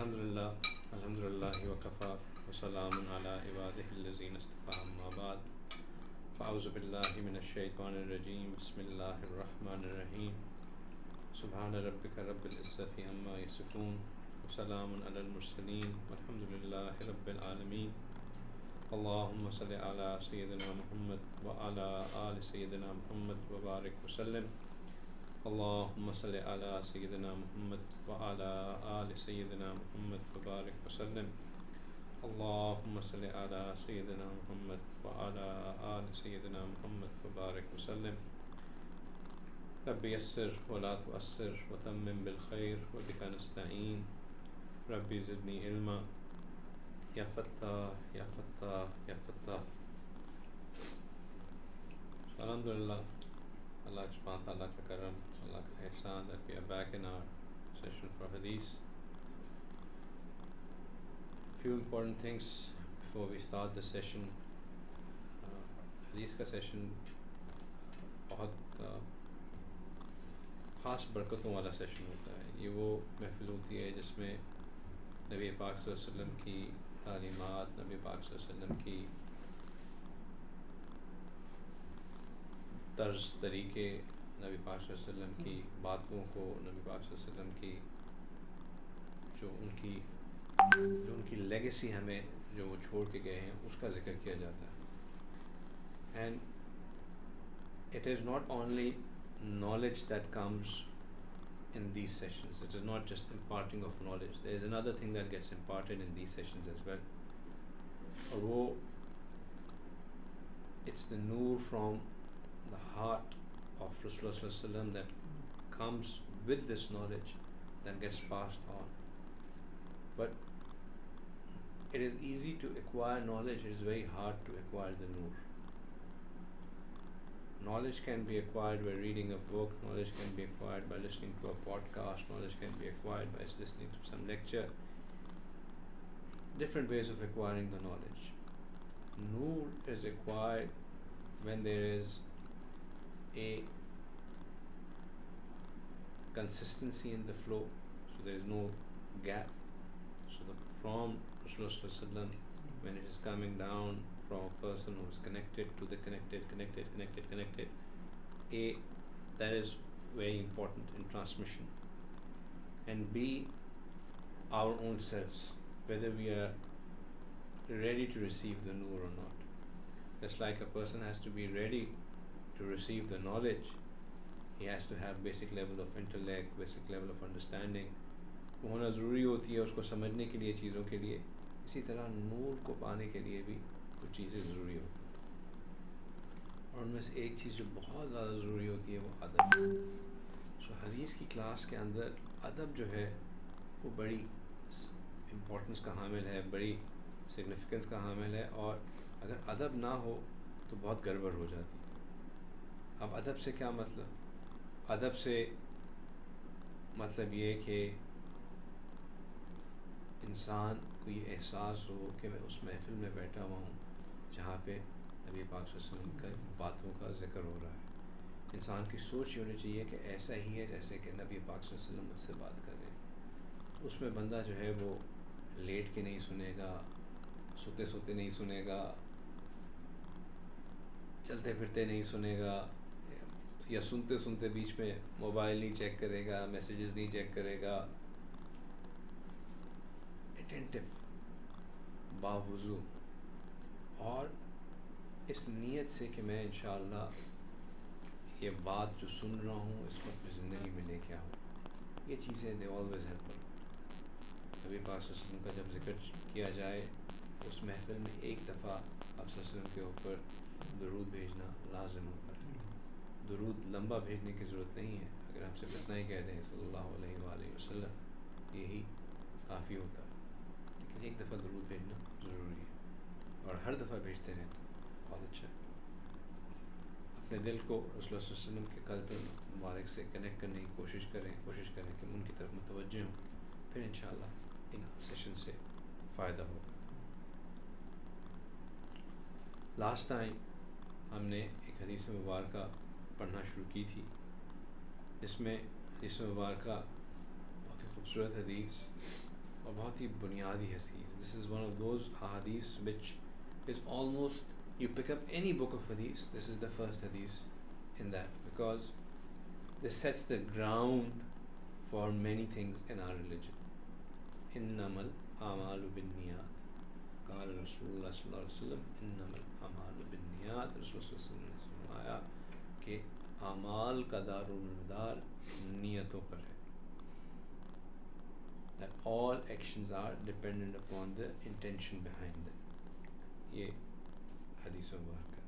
الحمدللہ وکفا وسلام علی عبادہ الذین اصطفیٰ اما بعد فاعوذ باللہ من الشیطان الرجیم بسم اللہ الرحمن الرحیم سبحان ربک رب العزۃ عما یصفون وسلام علی المرسلین والحمدللہ رب العالمین اللہم صلی علی سیدنا محمد وعلی آل سیدنا محمد وبارک وسلم اللہم صلی علی سیدنا محمد وعلی آل سیدنا محمد وبارک وسلم اللہم صلی علی سیدنا محمد وعلی آل سیدنا محمد وبارک وسلم رب یسر ولا تعسر وتمم بالخیر وبک نستعین رب زدنی علما یا فتاح یا فتاح یا فتاح. الحمدللہ, Allah subhanahu wa ta'ala ka karam, Allah ka ihsan that we are back in our session for Hadees. Few important things before we start the session. Hadees ka session بہت خاص برکتوں والا سیشن ہوتا ہے. یہ وہ محفل ہوتی ہے جس میں نبی پاک صلی اللہ علیہ وسلم کی تعلیمات, نبی پاک صلی اللہ علیہ وسلم کی طرز طریقے, نبی پاک صلی اللہ علیہ وسلم کی باتوں کو, نبی پاک صلی اللہ علیہ وسلم کی جو ان کی لیگیسی ہمیں جو وہ چھوڑ کے گئے ہیں اس کا ذکر کیا جاتا ہے. And it is not only knowledge that comes in these sessions. It is not just imparting of knowledge. There is another thing that gets imparted in these sessions as well. اور وہ it's the noor from the heart of Rasulullah sallallahu alaihi wasallam that comes with this knowledge that gets passed on. But it is easy to acquire knowledge. It is very hard to acquire the noor. Knowledge can be acquired by reading a book, knowledge can be acquired by listening to a podcast, knowledge can be acquired by listening to some lecture. Different ways of acquiring the knowledge. Noor is acquired when there is a consistency in the flow, so there is no gap. So from Rasulullah sallallahu alaihi wasallam, when it is coming down from a person who is connected to the connected, that is very important in transmission. And B, our own selves, whether we are ready to receive the noor or not. Just like a person has to be ready to receive the knowledge, he has to have basic level of intellect, basic level of understanding. وہ ہونا ضروری ہوتی ہے اس کو سمجھنے کے لیے, چیزوں کے لیے. اسی طرح نور کو پانے کے لیے بھی کچھ چیزیں ضروری ہوتی ہیں, اور ان میں سے ایک چیز جو بہت زیادہ ضروری ہوتی ہے وہ ادب. سو حدیث کی کلاس کے اندر ادب جو ہے وہ بڑی امپورٹنس کا حامل ہے, بڑی سگنیفیکنس کا حامل ہے, اور اگر ادب نہ ہو تو بہت گڑبڑ ہو جاتی ہے. اب ادب سے کیا مطلب؟ ادب سے مطلب یہ کہ انسان کو یہ احساس ہو کہ میں اس محفل میں بیٹھا ہوا ہوں جہاں پہ نبی پاک صلی اللہ علیہ وسلم کا باتوں کا ذکر ہو رہا ہے. انسان کی سوچ یہ ہونی چاہیے کہ ایسا ہی ہے جیسے کہ نبی پاک صلی اللہ علیہ وسلم مجھ سے بات کر رہے ہیں. اس میں بندہ جو ہے وہ لیٹ کے نہیں سنے گا, سوتے سوتے نہیں سنے گا, چلتے پھرتے نہیں سنے گا, یا سنتے سنتے بیچ میں موبائل نہیں چیک کرے گا, میسیجز نہیں چیک کرے گا. اٹینٹو, باوضو, اور اس نیت سے کہ میں انشاءاللہ یہ بات جو سن رہا ہوں اس کو اپنی زندگی میں لے کے آؤں. یہ چیزیں دے آلویز ہیلپ. نبی پاک صلی اللہ علیہ وسلم کا جب ذکر کیا جائے اس محفل میں ایک دفعہ آپ صلی اللہ علیہ وسلم کے اوپر درود بھیجنا لازم ہوتا ہے. درود لمبا بھیجنے کی ضرورت نہیں ہے, اگر ہم صرف اتنا ہی کہہ دیں صلی اللہ علیہ وآلہ وسلم یہی کافی ہوتا ہے. لیکن ایک دفعہ درود بھیجنا ضروری ہے, اور ہر دفعہ بھیجتے رہیں تو بہت اچھا ہے. اپنے دل کو رسول اللہ صلی اللہ علیہ وسلم کے قلب مبارک سے کنیکٹ کرنے کی کوشش کریں کہ ان کی طرف متوجہ ہوں, پھر انشاءاللہ ان سیشن سے فائدہ ہوگا. لاسٹ ٹائم ہم نے ایک حدیث مبارکہ پڑھنا شروع کی تھی, جس میں حدیث مبارکہ بہت ہی خوبصورت حدیث اور بہت ہی بنیادی حدیث. This is one of those hadith which is almost, you pick up any book of hadith, this is the first hadith in that, because this sets the ground for many things in our religion. Innamal a'malu binniyat. قال رسول اللہ صلی اللہ علیہ وسلم انما الاعمال بالنیات. رسول اللہ صلی اللہ علیہ وسلم نے فرمایا کہ اعمال کا دار و مدار نیتوں پر ہے. That all actions are dependent upon the intention behind them. یہ حدیث مبارکہ تھی.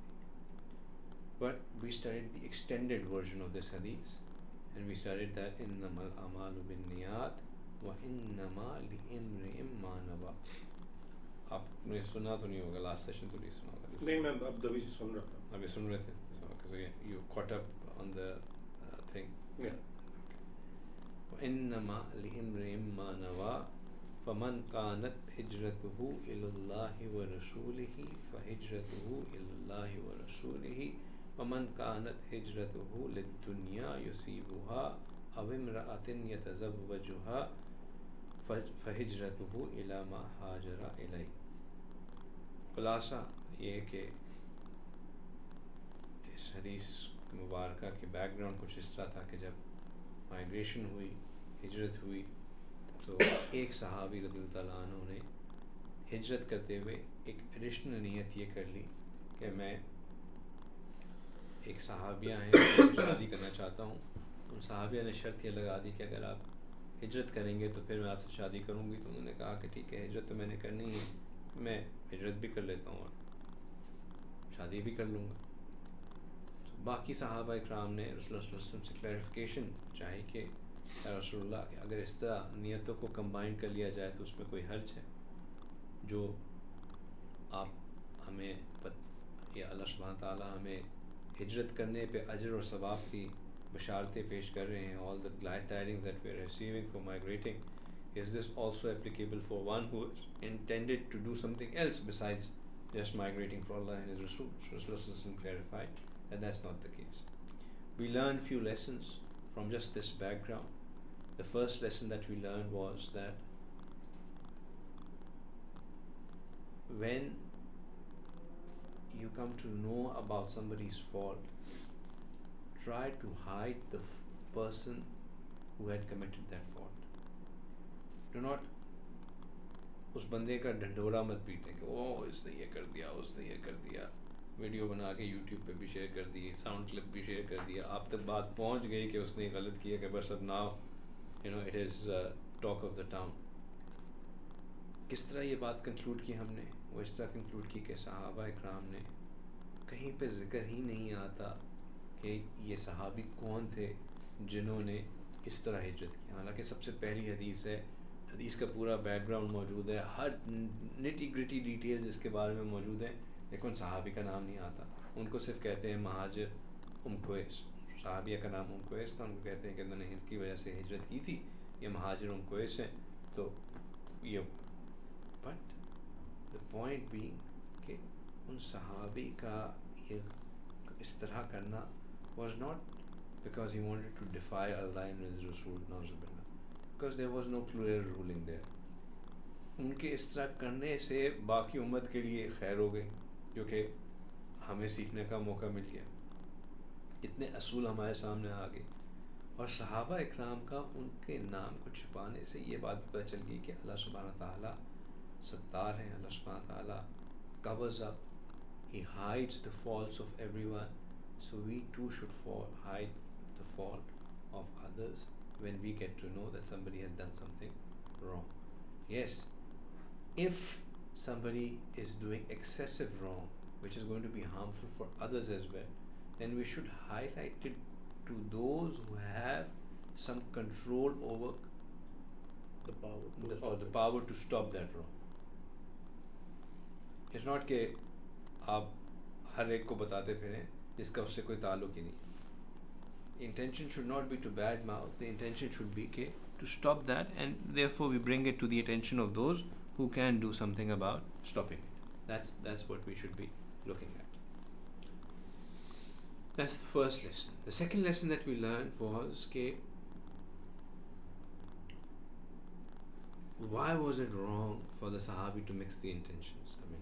But we studied the extended version of this hadith, and we studied that انما الاعمال بالنیات وانما لامرئ ما نوى. آپ نے سنا تو نہیں ہوگا, لاسٹ سیشن تو نہیں سنا ہوگا. نہیں, میں اب دبی سے سن رہا تھا. ابھی سن رہے تھے. So you caught up on the thing. Yeah. وَإِنَّمَا لِإِمْرِئٍ مَّا نَوَىٰ فَمَنْ كَانَتْ هِجْرَتُهُ إِلَى اللَّهِ وَرَسُولِهِ فَهِجْرَتُهُ إِلَى اللَّهِ وَرَسُولِهِ وَمَنْ كَانَتْ هِجْرَتُهُ لِلدُّنْيَا يُصِيبُهَا أَوْ امْرَأَةٍ يَتَزَوَّجُهَا فَهِجْرَتُهُ إِلَى مَا هَاجَرَ إِلَيْهِ. خلاصہ یہ کہ اس حدیث مبارکہ کی بیک گراؤنڈ کچھ اس طرح تھا کہ جب مائیگریشن ہوئی, ہجرت ہوئی, تو ایک صحابی رضی اللہ تعالیٰ عنہ نے ہجرت کرتے ہوئے ایک ایڈیشنل نیت یہ کر لی کہ میں ایک صحابیہ ہیں ان سے شادی کرنا چاہتا ہوں. ان صحابیہ نے شرط یہ لگا دی کہ اگر آپ ہجرت کریں گے تو پھر میں آپ سے شادی کروں گی. تو انہوں نے کہا کہ ٹھیک ہے, ہجرت تو میں نے کرنی ہے, میں ہجرت بھی کر لیتا ہوں اور شادی بھی کر لوں گا. تو باقی صحابہ اکرام نے رسول اللہ صلی اللہ علیہ وسلم سے کلیریفیکیشن چاہی کہ یا رسول اللہ کہ اگر اس طرح نیتوں کو کمبائن کر لیا جائے تو اس میں کوئی حرج ہے؟ جو آپ ہمیں یا اللہ سبحانہ تعالیٰ ہمیں ہجرت کرنے پہ اجر اور ثواب کی بشارتیں پیش کر رہے ہیں, all the glad tidings that we are receiving for migrating, is this also applicable for one who is intended to do something else besides just migrating for Allah and His Rasul? Rasulullah clarified that that's not the case. We learned few lessons from just this background. The first lesson that we learned was that when you come to know about somebody's fault, try to hide the person who had committed that fault. Do not اس بندے کا ڈھنڈورا مت پیٹیں کہ او اس نے یہ کر دیا, اس نے یہ کر دیا, ویڈیو بنا کے یوٹیوب پہ بھی شیئر کر دی, ساؤنڈ کلپ بھی شیئر کر دیا, آپ تک بات پہنچ گئی کہ اس نے غلط کیا کہ بس اب now it is talk of the town. کس طرح یہ بات کنکلوڈ کی ہم نے؟ وہ اس طرح کنکلوڈ کی کہ صحابہ اکرام نے کہیں پہ ذکر ہی نہیں آتا کہ یہ صحابی کون تھے جنہوں نے اس طرح ہجرت کی. حالانکہ سب سے پہلی حدیث ہے, حدیث کا پورا بیک گراؤنڈ موجود ہے, ہر نٹی گریٹی ڈیٹیلز اس کے بارے میں موجود ہیں, لیکن صحابی کا نام نہیں آتا. ان کو صرف کہتے ہیں مہاجر کویس. صحابیہ کا نام کویس تھا, ان کو کہتے ہیں کہ انہوں نے ہند کی وجہ سے ہجرت کی تھی, یہ مہاجر کویس ہیں. تو یہ بٹ دا پوائنٹ بینگ کہ ان صحابی کا یہ اس طرح کرنا was not because he wanted to defy Allah and His Rasul, because there was no clear ruling there. ان کے اس طرح کرنے سے باقی امت کے لیے خیر ہو گئی, کیونکہ ہمیں سیکھنے کا موقع مل گیا, اتنے اصول ہمارے سامنے آ گئے. اور صحابہ اکرام کا ان کے نام کو چھپانے سے یہ بات بھی پتہ چل گئی کہ اللہ سبحانہ تعالیٰ ستار ہیں. اللہ سبحانہ تعالیٰ covers up, He hides the faults of everyone. So we too should hide the fault of others when we get to know that somebody has done something wrong. Yes, if somebody is doing excessive wrong, which is going to be harmful for others as well, then we should highlight it to those who have some control over the power to stop that wrong. It's not کہ آپ ہر ایک کو بتاتے پھریں جس کا اس سے کوئی تعلق ہی نہیں. Intention should not be to bad mouth. The intention should be to stop that, and therefore we bring it to the attention of those who can do something about stopping it. That's what we should be looking at. That's the first lesson. The second lesson that we learned was why was it wrong for the Sahabi to mix the intentions? I mean,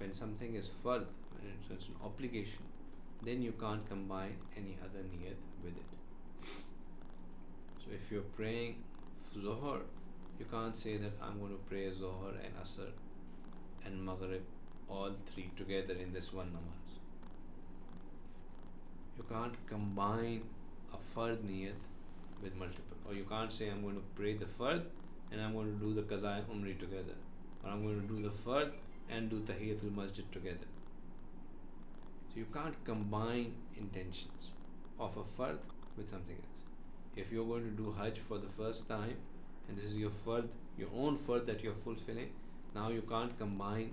when something is fard, when it's an obligation, then you can't combine any other niyat with it. So if you're praying Zohar, you can't say that I'm going to pray Zohar and Asr and Maghrib all three together in this one namaz. You can't combine a fard niyat with multiple, or you can't say I'm going to pray the fard and I'm going to do the Qaza Umri together, or I'm going to do the fard and do Tahiyatul Masjid together. So you can't combine intentions of a fard with something else. If you're going to do Hajj for the first time and this is your fard, your own fard that you're fulfilling, now you can't combine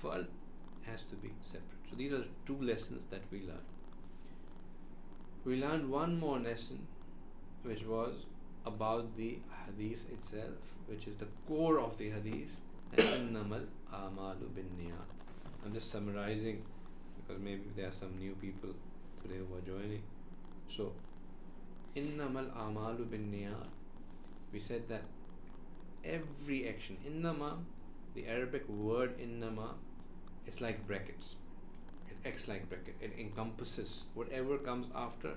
Fard has to be separate. So these are two lessons that we learned. We learned one more lesson, which was about the Hadees itself, which is the core of the Hadees, and innamal a'malu binniyat. I'm just summarizing because maybe there are some new people today who are joining. So, innamal a'malu binniyat, we said that every action, innama, the Arabic word innama, is like brackets. It acts like bracket. It encompasses whatever comes after,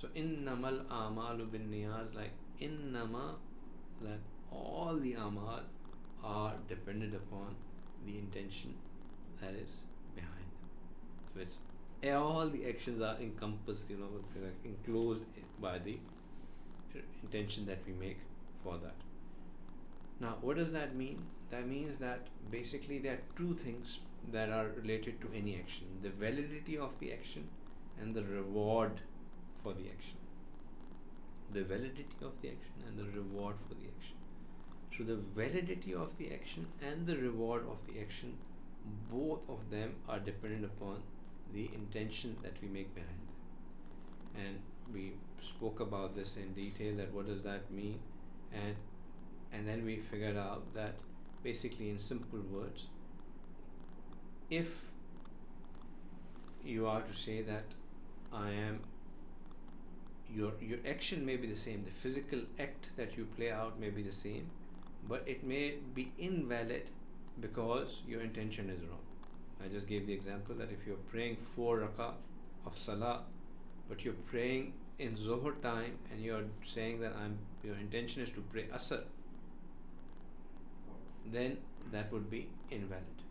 So innamal a'malu binniyat, like innama, that all the amal are dependent upon the intention that is behind them. So it's all the actions are encompassed, enclosed by the intention that we make for that. Now, what does that mean? That means that basically there are two things that are related to any action: the validity of the action and the reward for the action. The validity of the action and the reward for the action. So the validity of the action and the reward of the action, both of them are dependent upon the intention that we make behind them. And we spoke about this in detail, that what does that mean, and then we figured out that basically in simple words, if you are to say that I am, your action may be the same, the physical act that you play out may be the same, but it may be invalid because your intention is wrong. I just gave the example that if you're praying 4 rak'ah of salah, but you're praying in Zohar time and you're saying that your intention is to pray Asr, then that would be invalid,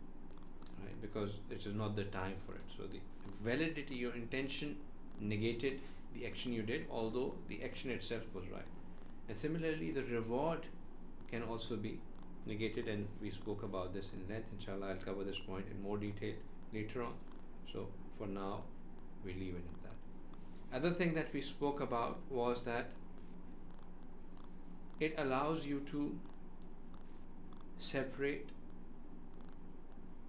right? Because it is not the time for it. So the validity, your intention negated the action you did, although the action itself was right. And similarly, the reward can also be negated, and we spoke about this in length. Inshallah, I'll cover this point in more detail later on. So for now, we leave it at that. Other thing that we spoke about was that it allows you to separate,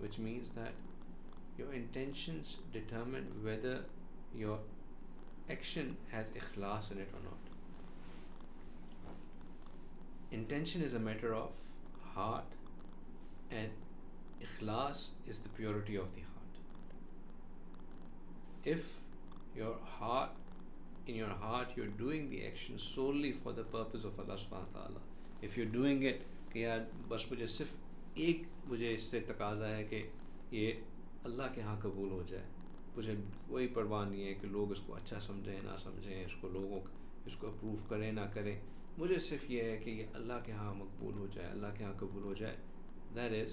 which means that your intentions determine whether your action has ikhlas in it or not. intention is a matter of heart, and ikhlas is the purity of the heart. If your heart, in your heart you're doing the action solely for the purpose of Allah subhanahu wa ta'ala, if you're doing it کہ یار بس مجھے صرف ایک مجھے اس سے تقاضا ہے کہ یہ اللہ کے ہاں قبول ہو جائے, مجھے کوئی پرواہ نہیں ہے کہ لوگ اس کو اچھا سمجھیں نہ سمجھیں, اس کو لوگوں اس کو اپروو کریں نہ کریں, مجھے صرف یہ ہے کہ یہ اللہ کے ہاں مقبول ہو جائے, اللہ کے ہاں قبول ہو جائے. That is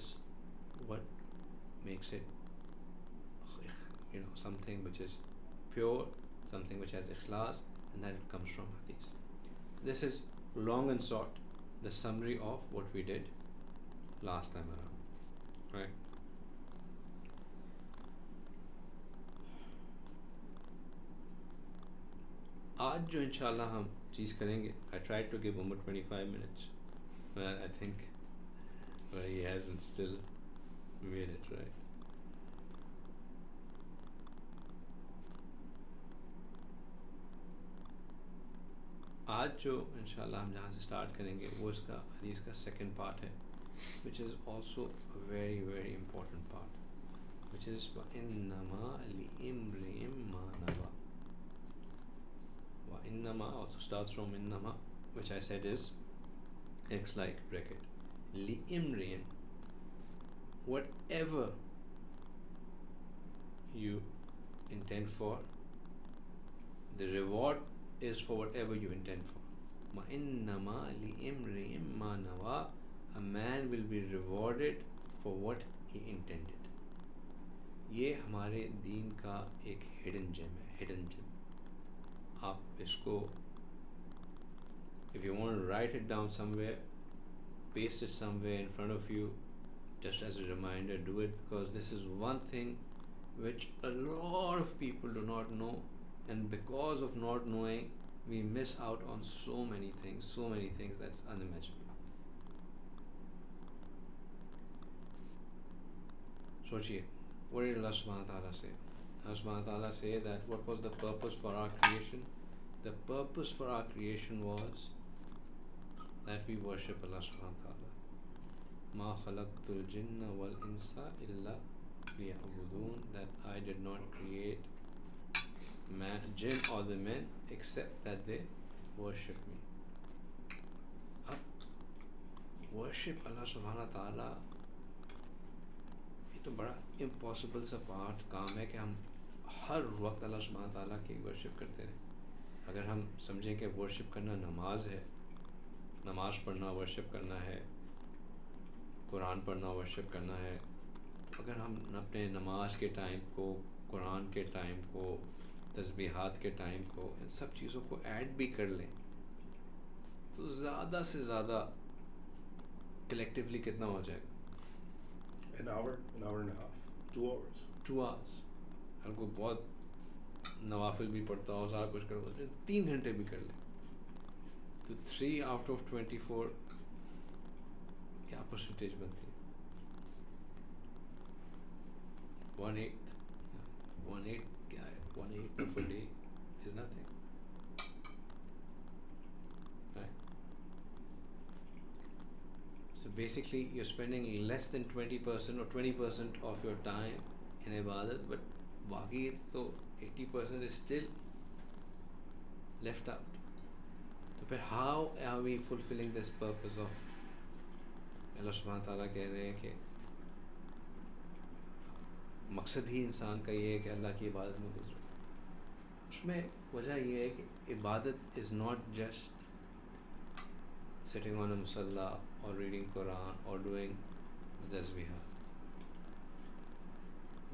what makes it something which is pure, something which has ikhlas, and that it comes from Hadees. This is long and short the summary of what we did last time around, right? آج جو انشاءاللہ ہم چیز کریں گے, I tried to give Umar 25 minutes, but I think he hasn't still made it, right? آج جو انشاءاللہ ہم جہاں سے اسٹارٹ کریں گے وہ اس کا حدیث کا سیکنڈ پارٹ ہے, which is also a very very important part, which is وَإِنَّمَا لِإِمْرِئٍ مَّا نَوَى. وَإِنَّمَا also starts from إِنَّمَا, which I said is X like bracket. لِإِمْرِئٍ, whatever you intend for, the reward is for whatever you intend for. وَإِنَّمَا لِإِمْرِئٍ مَّا نَوَى, a man will be rewarded for what he intended. یہ ہمارے دین کا ایک hidden جیم ہے, hidden جیم. آپ اس کو if you want to write it down somewhere, paste it somewhere in front of you, just as a reminder, do it, because this is one thing which a lot of people do not know, and because of not knowing we miss out on so many things that's unimaginable. Sochiye, what did Allah subhanahu wa ta'ala say? Allah subhanahu wa ta'ala say that what was the purpose for our creation? The purpose for our creation was that we worship Allah subhanahu wa ta'ala. مَا خَلَقْتُ الْجِنَّ وَالْإِنسَ إِلَّا لِيَعْبُدُونَ, that I did not create jinn or the men except that they worship me. اب worship Allah subhanahu wa ta'ala, یہ تو بڑا impossible سا کام ہے کہ ہم ہر وقت اللہ سبحانہ تعالیٰ کی ورشپ کرتے رہیں. اگر ہم سمجھیں کہ ورشپ کرنا نماز ہے, نماز پڑھنا ورشپ کرنا ہے, قرآن پڑھنا ورشپ کرنا ہے, اگر ہم اپنے نماز کے ٹائم کو, قرآن کے ٹائم کو, تسبیحات کے ٹائم کو, ان سب چیزوں کو ایڈ بھی کر لیں تو زیادہ سے زیادہ کلیکٹیولی کتنا ہو جائے گا؟ An hour and a half, 2 hours. 2 hours. اگر کوئی بہت نوافل بھی پڑھتا ہو, سارا کچھ کرتا ہو, 3 گھنٹے بھی کر لیں تو 3 out of 24 کیا پرسنٹیج بنتی ہے؟ 1/8 کیا ہے؟ 1/8 of a day is nothing. So basically you're spending less than 20% or 20% of your time in ibadat, but باقی تو 80% is still left out. تو پھر how are we fulfilling this purpose of اللہ سبحانہ تعالیٰ کہہ رہے ہیں کہ مقصد ہی انسان کا یہ ہے کہ اللہ کی عبادت میں گزرے. اس میں وجہ یہ ہے کہ عبادت is not just sitting on a musalla or reading Quran or doing the tasbih.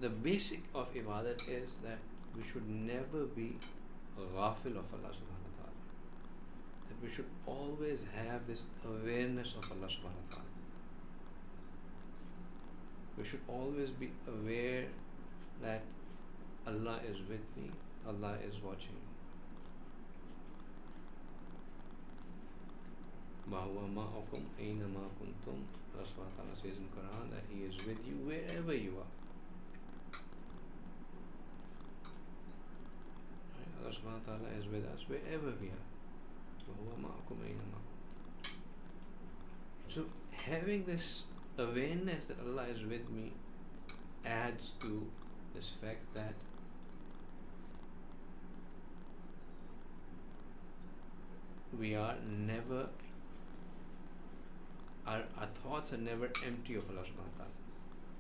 The basic of ibadat is that we should never be ghafil of Allah subhanahu wa ta'ala. That we should always have this awareness of Allah subhanahu wa ta'ala. We should always be aware that Allah is with me, Allah is watching me. Ma huwa ma'akum aynama kuntum. Allah subhanahu wa ta'ala says in Quran that He is with you wherever you are. Allah subhanahu wa ta'ala is with us wherever we are. وَهُوَ مَعَكُمْ أَيْنَمَا كُنْتُمْ. So having this awareness that Allah is with me adds to this fact that we are never, our thoughts are never empty of Allah subhanahu wa ta'ala.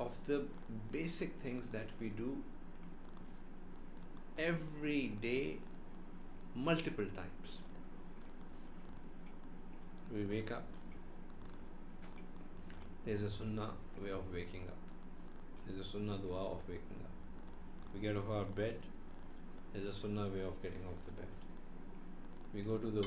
Of the basic things that we do every day, multiple times. We wake up. There's a sunnah way of waking up. There's a sunnah dua of waking up. We get off our bed. There's a sunnah way of getting off the bed. We go to the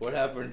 what happened,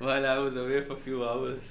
while I was away for few hours,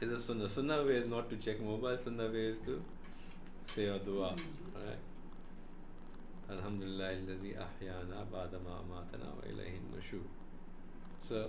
is a sunnah. Sunnah way is not to check mobile. Sunnah way is to say a dua. Right? Alhamdulillah allazi ahyana ba'da ma amatana wa ilayhi nushur. So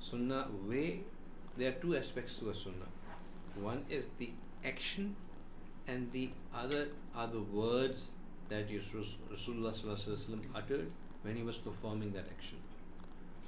Sunnah way, there are two aspects to a sunnah. One is the action and the other are the words that Rasulullah sallallahu alaihi wasallam uttered when he was performing that action.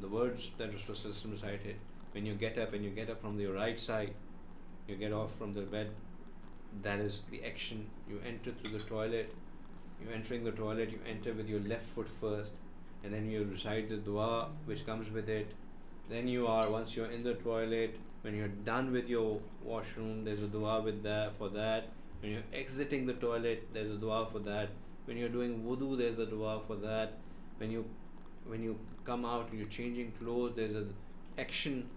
the words that Rasulullah sallallahu alaihi wasallam recited when you get up, and you get up from your right side, you get off from the bed, that is the action. You enter through the toilet, you entering the toilet, you enter with your left foot first, and then you recite the dua which comes with it. Then you are, once you're in the toilet, when you're done with your washroom, there's a dua with that, for that. When you're exiting the toilet, there's a dua for that. When you're doing wudu, there's a dua for that. When you come out, you're changing clothes, there's an action,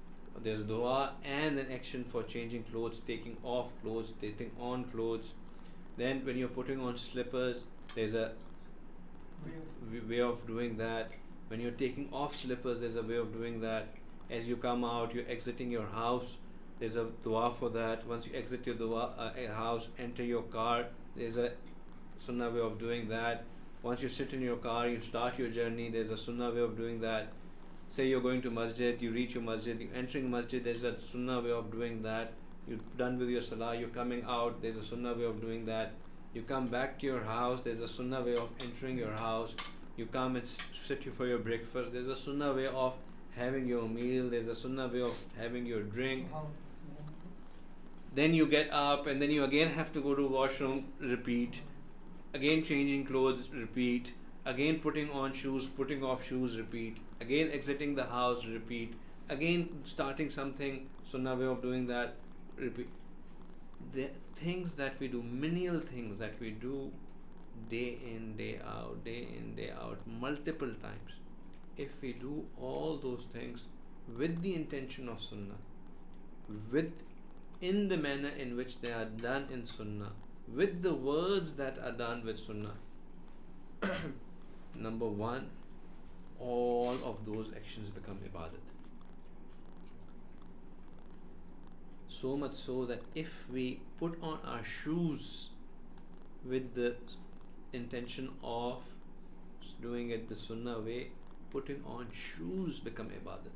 there's a dua and an action for changing clothes, taking off clothes, taking on clothes. Then when you're putting on slippers, there's a way of doing that. When you're taking off slippers, there's a way of doing that. As you come out, you're exiting your house, there's a dua for that. Once you exit your house, enter your car, there's a sunnah way of doing that. Once you sit in your car, you start your journey, there's a sunnah way of doing that. Say you're going to masjid, you reach your masjid, you're entering masjid, there's a sunnah way of doing that. You're done with your salah, you're coming out, there's a sunnah way of doing that. You come back to your house, there's a sunnah way of entering your house. You come and sit for your breakfast, there's a sunnah way of having your meal, there's a sunnah way of having your drink. Then you get up and then you again have to go to washroom, repeat. Again changing clothes, repeat. Again putting on shoes, putting off shoes, repeat. Again exiting the house, repeat. Again starting something, sunnah way of doing that, repeat. The things that we do, menial things that we do day in, day out, multiple times. If we do all those things with the intention of sunnah, in the manner in which they are done in sunnah, with the words that are done with sunnah, number one, all of those actions become ibadat. So much so that if we put on our shoes with the intention of doing it the sunnah way, putting on shoes become ibadat.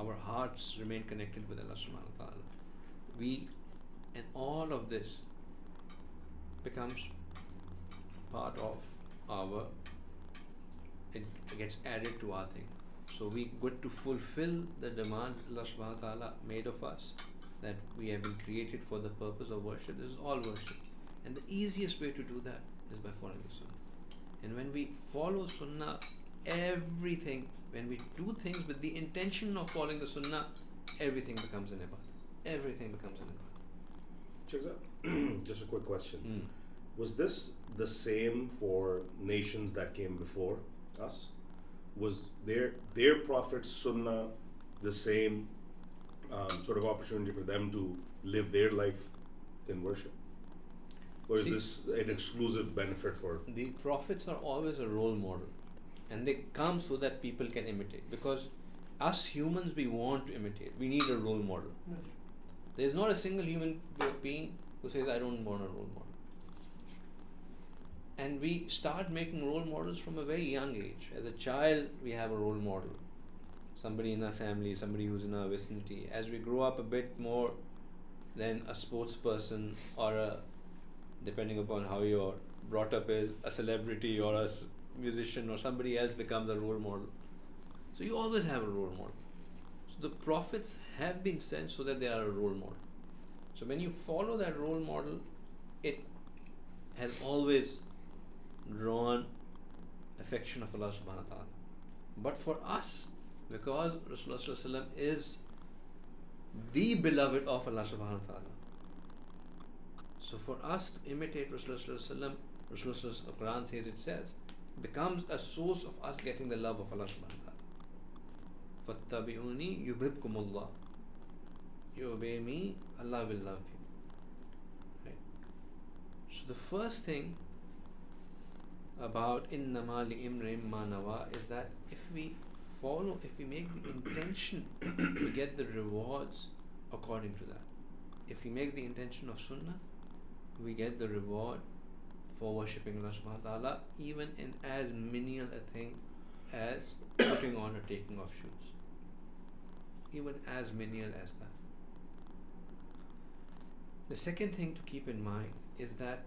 Our hearts remain connected with Allah subhanahu wa ta'ala. And all of this becomes part of our, it gets added to our thing. So we get to fulfill the demand Allah subhanahu wa ta'ala made of us, that we have been created for the purpose of worship. This is all worship. And the easiest way to do that is by following the sunnah. And when we follow sunnah, everything, when we do things with the intention of following the sunnah, everything becomes an ibadah. Everything becomes an ibadah. Just a quick question. Was this the same for nations that came before us? Was their prophet's sunnah the same sort of opportunity for them to live their life in worship? Or is this an exclusive benefit for... The prophets are always a role model. And they come so that people can imitate. Because us humans, we want to imitate. We need a role model. There is not a single human being who says, I don't want a role model. And we start making role models from a very young age. As a child, we have a role model. Somebody in our family, somebody who's in our vicinity. As we grow up a bit more, then a sports person or a, depending upon how you're brought up, is a celebrity or a musician or somebody else becomes a role model. So you always have a role model. So the prophets have been sent so that they are a role model. So when you follow that role model, it has always drawn affection of Allah subhanahu wa ta'ala. But for us, because Rasulullah sallallahu alaihi wasallam is the beloved of Allah subhanahu wa ta'ala, so for us to imitate Rasulullah sallallahu alaihi wasallam, Rasulullah sallallahu alaihi wasallam, Quran says, it says, becomes a source of us getting the love of Allah subhanahu wa ta'ala. فَاتَّبِعُونِي يُبْهِبْكُمُ اللَّهُ. You obey me, Allah will love you. Right? So the first thing about إِنَّمَا لِإِمْرِئٍ مَّا نَوَى is that if we follow, if we make the intention, we get the rewards according to that. If we make the intention of sunnah, we get the reward for worshipping Allah subhanahu wa ta'ala, even in as menial a thing as putting on or taking off shoes. Even as menial as that. The second thing to keep in mind is that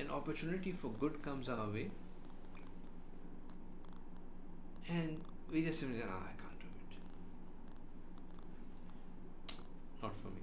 an opportunity for good comes our way and we just simply say, I can't do it. Not for me.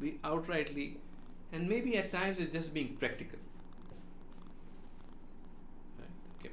we outrightly, and maybe at times it's just being practical. Okay.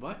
but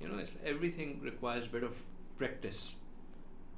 you know, everything requires a bit of practice.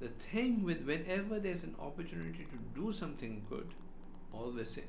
the thing with whenever there's an opportunity to do something good, always say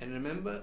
And remember,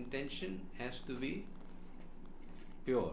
intention has to be pure,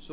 So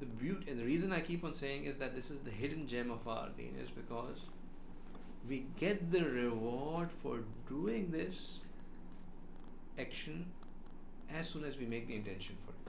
The beauty and the reason I keep on saying is that this is the hidden gem of our deen is because we get the reward for doing this action as soon as we make the intention for it.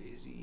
lazy,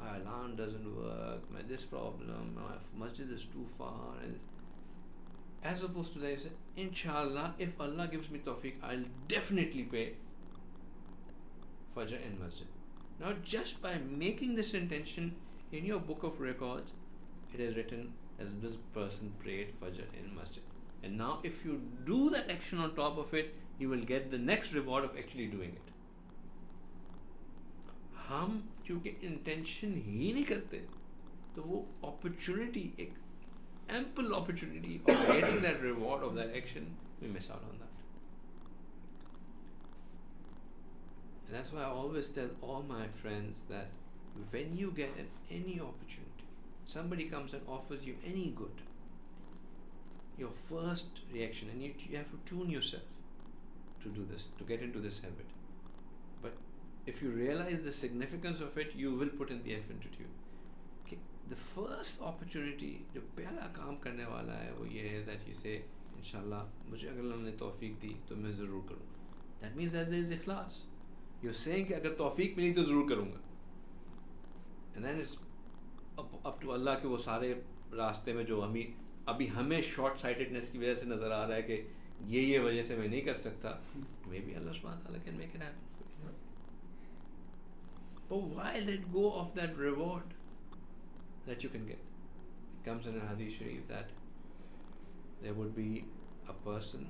my alarm doesn't work, my this problem, my masjid is too far, and as opposed to that, you say, inshallah, if Allah gives me tawfiq, I'll definitely pay Fajr in masjid. Now, just by making this intention in your book of records, it is written as this person prayed Fajr in masjid. And now, if you do that action on top of it, you will get the next reward of actually doing it. ہم چونکہ intention ہی نہیں کرتے تو وہ opportunity ایک ample opportunity of getting that reward of that action, we miss out on that. And that's why I always tell all my friends that when you get any opportunity, somebody comes and offers you any good, your first reaction, and you have to tune yourself to do this, to get into this habit. But if you realize the significance of it, you will put in the effort into it. The first opportunity, جو پہلا کام کرنے والا ہے وہ یہ ہے that you say انشاءاللہ مجھے اگر اللہ نے توفیق دی تو میں ضرور کروں گا. That means that there is اخلاص. You're saying کہ اگر توفیق ملی تو ضرور کروں گا. And then it's up to Allah کہ وہ سارے راستے میں جو ابھی ہمیں شارٹ سائٹڈنس کی وجہ سے نظر آ رہا ہے کہ یہ وجہ سے میں نہیں کر سکتا, maybe Allah subhanahu wa ta'ala can make it happen. But why let go of that reward that you can get? It comes in a Hadith Sharif that there would be a person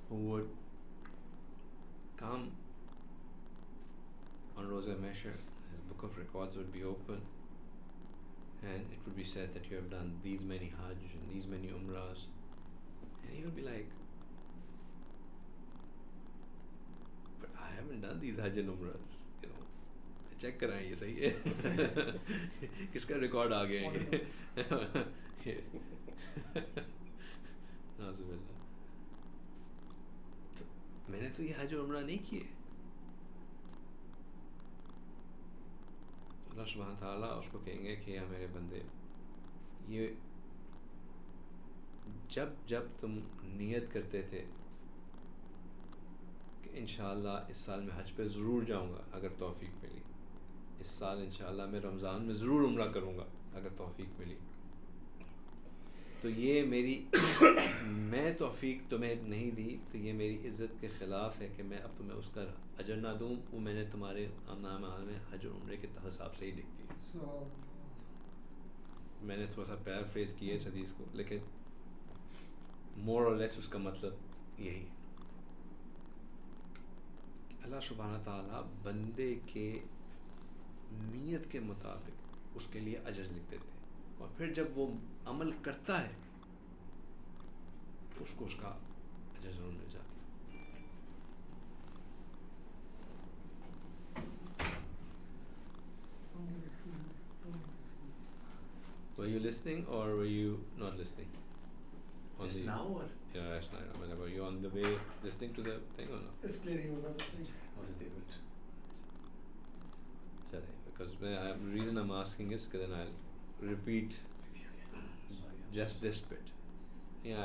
who would come on Rosa Mahshar, his book of records would be open, and it would be said that you have done these many Hajj and these many Umrahs, and he would be like, but I haven't done these Hajj and Umrahs, you know. Check کرائیں یہ صحیح ہے, کس کا record آ گیا یہ. میں نے تو یہ حج و عمرہ نہیں کیے. اللہ سبحانہ تعالیٰ اس کو کہیں گے کہ میرے بندے, یہ جب تم نیت کرتے تھے کہ انشاءاللہ اس سال میں حج پہ ضرور جاؤں گا اگر توفیق ملی, اس سال انشاءاللہ میں رمضان میں ضرور عمرہ کروں گا اگر توفیق ملی, تو یہ میری میں توفیق تمہیں نہیں دی تو یہ میری عزت کے خلاف ہے کہ میں اب تمہیں اس کا اجر نہ دوں. وہ میں نے تمہارے نام حال میں حج و عمرے کے حساب سے ہی لکھ دیا. میں نے تھوڑا سا پیرافریز کیا اس حدیث کو, لیکن مور اور لیس اس کا مطلب یہی ہے. اللہ سبحانہ تعالیٰ بندے کے نیت کے مطابق اس کے لیے اجر لکھ دیتے ہیں, اور پھر جب وہ عمل کرتا ہے تو اس کو اس کا اجر ضرور مل جاتا ہے. Were you listening or were you not listening? It's now or? Yeah, it's now. Were you on the way listening to the thing or not? It's clearing over the thing. Was it able to? Chale, because the reason I'm asking is because then I'll repeat just this bit. Yeah,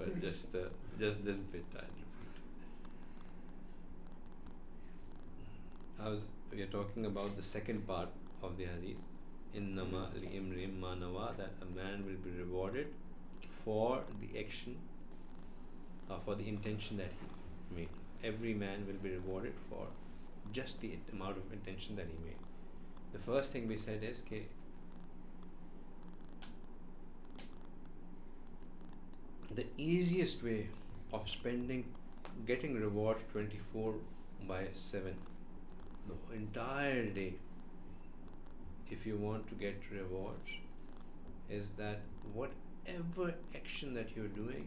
but just this bit I'll repeat. We are talking about the second part of the hadith. Innama li'imrim ma nawa, that a man will be rewarded for the action, for the intention that he made. Every man will be rewarded for just the amount of intention that he made. The first thing we said is that the easiest way of getting rewards 24/7, the entire day, if you want to get rewards, is that whatever action that you're doing,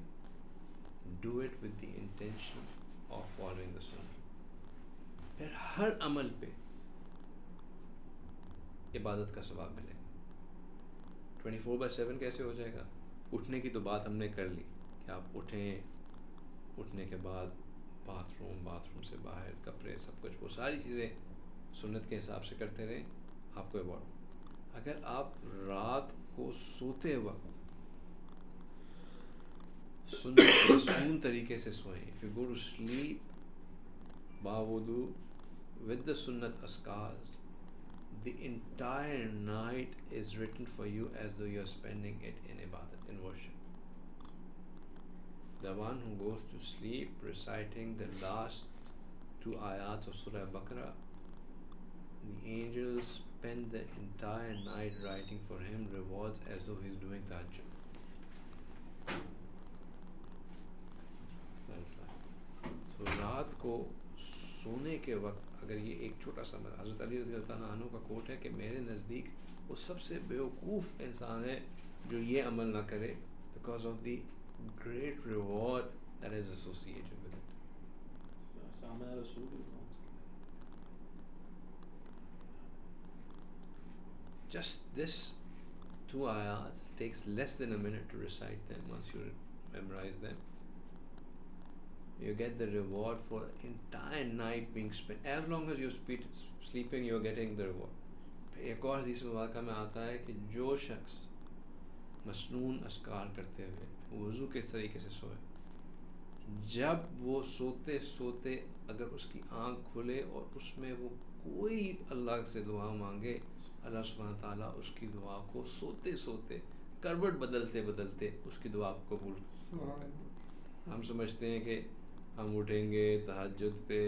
do it with the intention of following the sunnah. پھر ہر عمل پہ عبادت کا ثواب ملے گا. 24/7 کیسے ہو جائے گا؟ اٹھنے کی تو بات ہم نے کر لی کہ آپ اٹھیں, اٹھنے کے بعد باتھ روم سے باہر کپڑے سب کچھ, وہ ساری چیزیں سنت کے حساب سے کرتے رہیں, آپ کو ایوارڈ. اگر آپ رات کو سوتے وقت سنت طریقے سے سوئیں, if you go to sleep باوضو with the sunnat askars, the entire night is written for you as though you are spending it in ibadat, in worship. The one who goes to sleep reciting the last 2 ayats of Surah Baqarah, the angels spend the entire night writing for him rewards as though he is doing tahajjud. So رات کو سونے کے وقت اگر یہ ایک چھوٹا سا حضرت علی رضی اللہ عنہ کا کوٹ ہے کہ میرے نزدیک وہ سب سے بیوقوف انسان ہے جو یہ عمل نہ کرے because of the great reward that is associated with it. Just this 2 ayats takes less than a minute to recite them. Once you memorize them, you get the reward for entire night being spent. As long as you're sleeping, you're getting the reward. ایک اور حدیث مبارکہ میں آتا ہے کہ جو شخص مسنون اذکار کرتے ہوئے وضو کے طریقے سے سوئے، جب وہ سوتے سوتے اگر اس کی آنکھ کھلے اور اس میں وہ کوئی اللہ سے دعا مانگے، اللہ سبحانہ تعالیٰ اس کی دعا کو سوتے سوتے کروٹ بدلتے بدلتے اس کی دعا کو قبول کرتے ہیں. ہم سمجھتے ہیں کہ ہم اٹھیں گے تہجد پہ،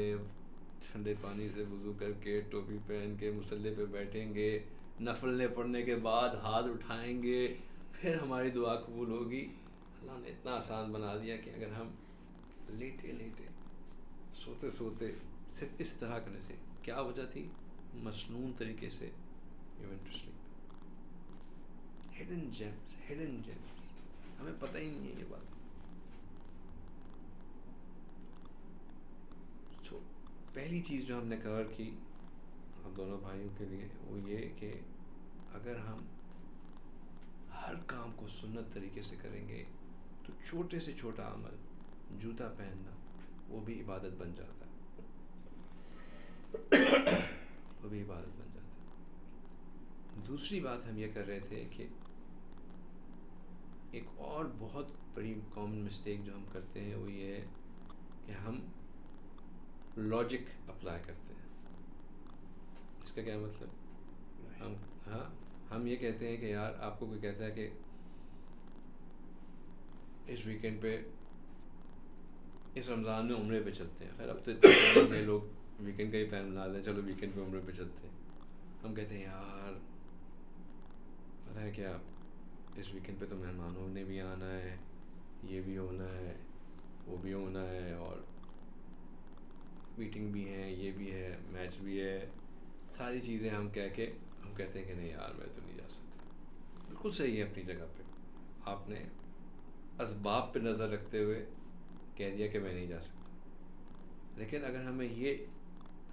ٹھنڈے پانی سے وضو کر کے ٹوپی پہن کے مصلی پہ بیٹھیں گے، نفل پڑھنے کے بعد ہاتھ اٹھائیں گے، پھر ہماری دعا قبول ہوگی. اللہ نے اتنا آسان بنا دیا کہ اگر ہم لیٹے لیٹے سوتے سوتے صرف اس طرح کرنے سے، کیا وجہ تھی؟ مسنون طریقے سے you went to sleep. Hidden gems. ہمیں پتہ ہی نہیں ہے یہ بات. So, پہلی چیز جو ہم نے کور کی ہم دونوں بھائیوں کے لیے وہ یہ کہ اگر ہم ہر کام کو سنت طریقے سے کریں گے تو چھوٹے سے چھوٹا عمل، جوتا پہننا، وہ بھی عبادت بن جاتا ہے. وہ بھی عبادت بن جاتا ہے. دوسری بات ہم یہ کر رہے تھے کہ ایک اور بہت بڑی کامن مسٹیک جو ہم کرتے ہیں وہ یہ ہے کہ ہم لاجک اپلائی کرتے ہیں. اس کا کیا مطلب؟ ہم یہ کہتے ہیں کہ یار آپ کو کوئی کہتا ہے کہ اس ویکینڈ پہ اس رمضان میں عمرے پہ چلتے ہیں. خیر اب تو اتنے لوگ ویکینڈ کا ہی پلان بنا دیں، چلو ویکینڈ پہ عمرے پہ چلتے ہیں. ہم کہتے ہیں یار پتہ ہے کیا، اس ویکینڈ پہ تو مہمانوں نے بھی آنا ہے، یہ بھی ہونا ہے، وہ بھی ہونا ہے، اور میٹنگ بھی ہیں، یہ بھی ہے، میچ بھی ہے، ساری چیزیں ہم کہہ کے ہم کہتے ہیں کہ نہیں یار میں تو نہیں جا سکتا. بالکل صحیح ہے اپنی جگہ پہ، آپ نے اسباب پہ نظر رکھتے ہوئے کہہ دیا کہ میں نہیں جا سکتا. لیکن اگر ہمیں یہ